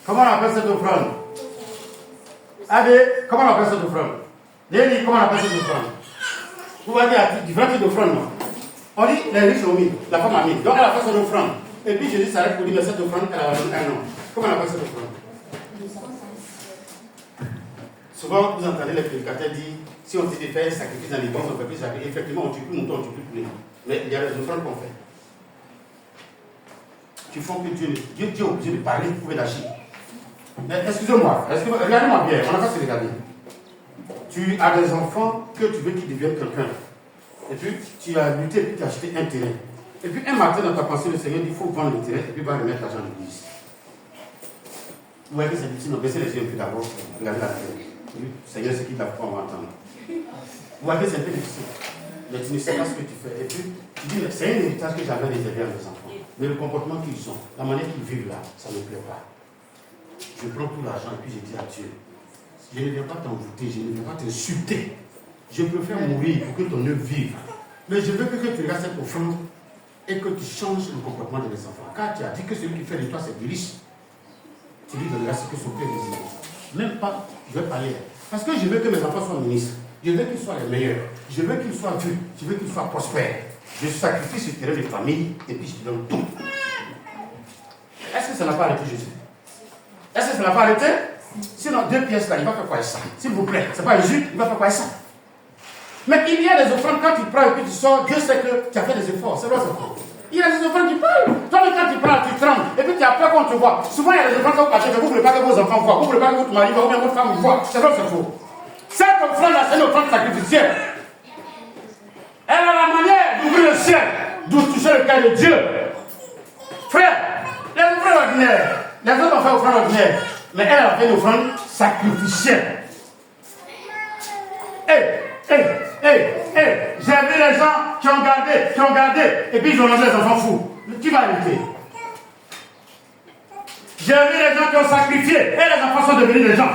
Comment on appelle cette offrande? Allez, comment on appelle cette offrande? Lélie, comment on appelle cette offrande? Vous voyez, il y a différents types d'offrandes, non? On dit, les riches ont mis, la femme a mis. Donc elle a fait son offrande. Et puis Jésus s'arrête pour dire, mais cette offrande, elle a donné un nom. Comment on appelle cette offrande? Souvent, vous entendez les prédicateurs dire, si on dit de faire un sacrifice dans l'église, on fait plus sacrifice. Effectivement, on tue plus mouton, on tue plus poulet. Mais il y a des offrandes qu'on fait. Qui font que Dieu est obligé de parler pour d'agir. Mais excusez-moi, regardez-moi bien, on n'a pas se regarder. Tu as des enfants que tu veux qu'ils deviennent quelqu'un. Et puis, tu as lutté et puis tu as acheté un terrain. Et puis, un matin dans ta pensée, le Seigneur dit, il faut vendre le terrain et puis il va remettre l'argent à l'église. Vous voyez que c'est difficile, non, baissez les yeux un peu d'abord, regardez la terre. Seigneur, c'est qui t'a fait, on va entendre. Vous voyez que c'est un peu difficile. Mais tu ne sais pas ce que tu fais. Et puis, tu dis, c'est un héritage que j'avais réservé à mes enfants. Mais le comportement qu'ils ont, la manière qu'ils vivent là, ça ne me plaît pas. Je prends tout l'argent et puis je dis à Dieu, je ne viens pas t'envoûter, je ne viens pas t'insulter. Je préfère mourir pour que ton œuvre vive. Mais je veux que tu regardes cette offrande et que tu changes le comportement de mes enfants. Car tu as dit que celui qui fait de toi, c'est des riches. Tu lui donneras ce que son père désire. Même pas, je vais parler. Parce que je veux que mes enfants soient ministres. Je veux qu'ils soient les meilleurs. Je veux qu'ils soient vus. Je veux qu'ils soient prospères. Je sacrifie ce terrain de famille et puis je te donne tout. Est-ce que ça n'a pas arrêté Jésus? Est-ce que ça n'a pas arrêté? Sinon, 2 pièces là, il va faire quoi avec ça? S'il vous plaît, c'est pas Jésus, il va faire quoi avec ça? Mais il y a des offrandes, quand tu prends et puis tu sors, Dieu sait que tu as fait des efforts. C'est vrai, c'est faux. Il y a des offrandes qui parlent. Toi, quand tu prends, tu trembles. Et puis tu as peur qu'on te voit. Souvent, il y a des offrandes que vous cachez, que vous ne voulez pas que vos enfants voient. Vous ne voulez pas que votre mari voit ou bien votre femme voit. C'est vrai, c'est faux. Cette offrande-là, c'est une offrande sacrificielle. Elle a la manière d'ouvrir le ciel, d'où toucher le cœur de Dieu. Frère, les offrandes ordinaires, les autres ont fait offrande ordinaire, mais elle a fait une offrande sacrificielle. J'ai vu les gens qui ont gardé, et puis ils ont rendu les enfants fous. Qui va arrêter? J'ai vu les gens qui ont sacrifié, et les enfants sont devenus des gens.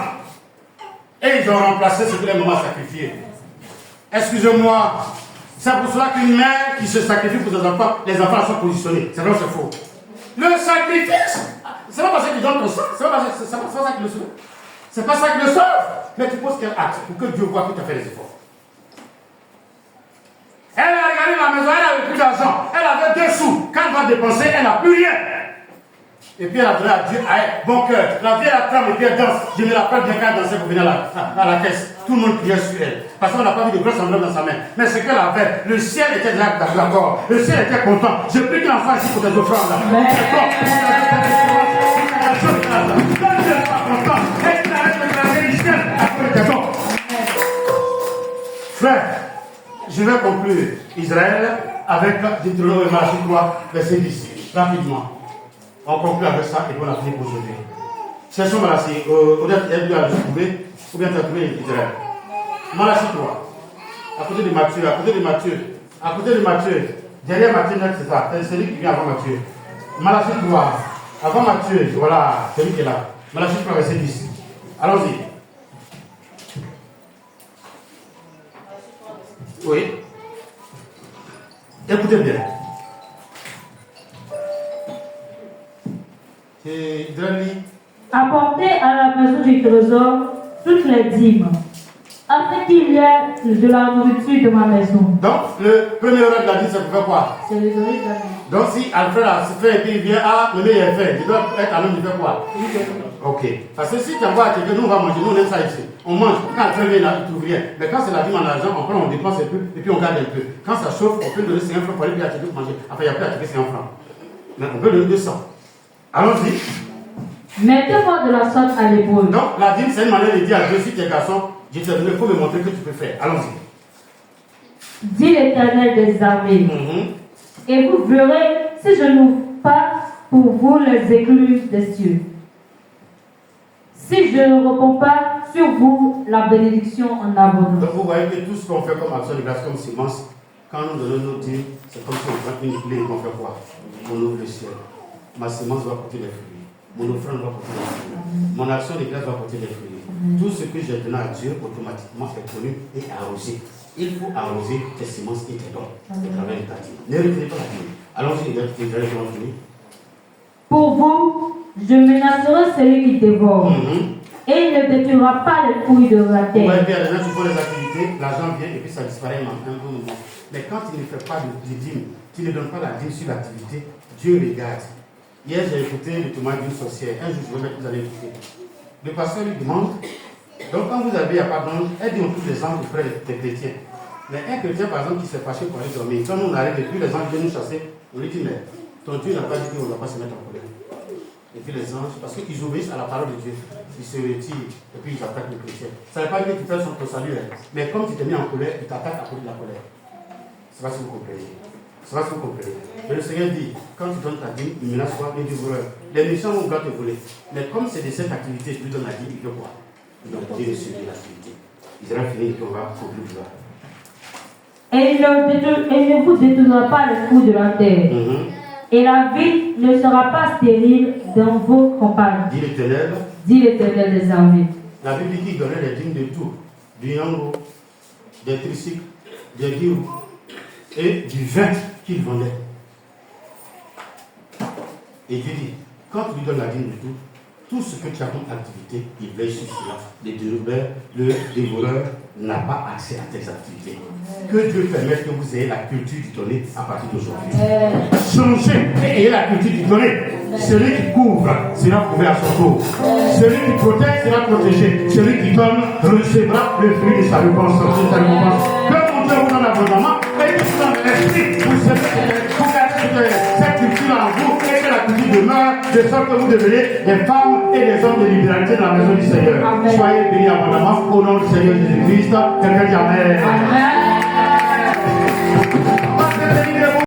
Et ils ont remplacé ce que les mamans sacrifiaient. Excusez-moi. C'est pour cela qu'une mère qui se sacrifie pour ses enfants, les enfants sont positionnés. C'est vrai ou c'est faux? Le sacrifice, c'est pas parce qu'ils donnent ton sang, c'est pas ça qui le sauve. C'est pas ça qui le sauve. Mais tu poses quel acte pour que Dieu voit que tu as fait les efforts. Elle a regardé la maison, elle avait plus d'argent, elle avait 2 sous. Quand elle va dépenser, elle n'a plus rien. Et puis elle a donné à Dieu, bon cœur. La vieille la tremble et puis elle danse. Je me rappelle bien quand elle dansait pour venir à la caisse. Tout le monde criait sur elle. Parce qu'on n'a pas vu de grosses enveloppes dans sa main. Mais ce qu'elle avait, le ciel était d'accord. Le ciel était content. Je prie qu'en face ici pour tes offrandes là. Frère, je vais conclure Israël avec Deutéronome Malachie 3, verset 10. Rapidement. On conclut avec ça et puis on a fini pour aujourd'hui. Cherchons Malachie. Peut-être elle lui a trouvé, ou bien tu as trouvé Israël. Malachie 3. À côté de Matthieu. Derrière Matthieu 9, c'est ça. C'est celui qui vient avant Matthieu. Malachie 3. Avant Matthieu, voilà, celui qui est là. Malachie 3, verset 10. Allons-y. Oui. Écoutez bien. Apportez à la maison du trésor toutes les dîmes, afin qu'il y ait de la nourriture de ma maison. Donc, le premier ordre de la dîme, c'est pour faire quoi? C'est le donner de la maison. Donc, si Alfred a fait et puis il vient, le meilleur est fait, il doit être à l'homme de faire quoi? Ok. Parce que si tu envoies à quelqu'un, nous on va manger, nous on aime ça ici. On mange. Quand Alfred vient, il ne trouve rien. Mais quand c'est la dîme en argent, on prend, on dépense un peu et puis on garde un peu. Quand ça chauffe, on peut donner 5 francs pour aller puis acheter pour manger. Enfin, il n'y a plus à acheter 5 francs. Mais on peut donner 200. Allons-y. Mettez-moi de la sorte à l'épaule. Donc, la dîme, c'est une manière de dire à Dieu, si tu es garçon, je te donne, il faut me montrer que tu peux faire. Allons-y. Dit l'Éternel des armées. Et vous verrez si je pas pour vous les écluses des cieux. Si je ne réponds pas sur vous la bénédiction en abondance. Donc vous voyez que tout ce qu'on fait comme action de grâce, comme semence, quand nous donnons nos dîmes, c'est comme si on prend une clé et qu'on fait quoi? On ouvre le ciel. Ma semence va porter des fruits. Mon offrande va porter des fruits. Mon action de grâce va porter des fruits. Tout ce que j'ai donné à Dieu, automatiquement est connu et arrosé. Il faut arroser tes semences et tes dons à travers les quartiers. Ne retenez pas la Bible. Allons-y, directement fini. Pour vous, je menacerai celui qui dévore. Et il ne détruira pas les fruits de la terre. Ouais, bien, tu fais les activités, l'argent vient et puis ça disparaît en un bon moment. Mais quand tu ne fais pas de dîme, tu ne donnes pas la dîme sur l'activité, Dieu regarde. Hier, j'ai écouté le témoignage d'une sorcière. Un jour, je vais mettre, vous allez écouter. Le pasteur lui demande, donc quand vous avez, il n'y a pas d'ange, elle dit on trouve des anges auprès des chrétiens. Mais un chrétien, par exemple, qui s'est fâché pour aller dormir, quand on arrive et puis les anges viennent nous chasser, on lui dit, mais ton Dieu n'a pas dit qu'on ne doit pas se mettre en colère. Et puis les anges, parce qu'ils obéissent à la parole de Dieu, ils se retirent et puis ils attaquent les chrétiens. Ça ne veut pas dire qu'ils font son salut, hein. Mais comme tu t'es mis en colère, ils t'attaquent à cause de la colère. C'est pas ce que vous comprenez. C'est pas ce que vous comprenez. Mais le Seigneur dit, quand tu donnes ta dîme, il menace pas les voleurs. Les méchants vont vouloir te voler. Mais comme c'est de cette activité, tu lui donnes la dîme, il veut quoi? Donc Dieu est sur l'activité. Il sera fini et puis on va conclure. Et il ne vous détournera pas le fruit de la terre. Et la vie ne sera pas stérile dans vos campagnes. Dit l'Éternel. Dit l'Éternel des armées. La Bible dit qu'il donnait les dîmes de tout. Du yango, des tricycles, des guilous et du vin qu'il vendait. Et Dieu dit, quand tu lui donnes la dîme de tout ce que tu as comme activité, il veille sur cela. Le dévoreur n'a pas accès à tes activités. Que Dieu permette que vous ayez la culture du donner à partir d'aujourd'hui. Changez et ayez la culture du donner. Celui qui couvre sera couvert à son tour. Celui qui protège sera protégé. Celui qui donne recevra le fruit de sa réponse. Que mon Dieu vous donne abondamment et que vous dans l'esprit, vous gardez cette culture en vous et que la culture demeure de sorte que vous devenez des femmes et des hommes de libéralité dans la maison du Seigneur. Amen. Soyez bénis abondamment au nom du Seigneur Jésus-Christ. Quelqu'un dit Amen. Amen.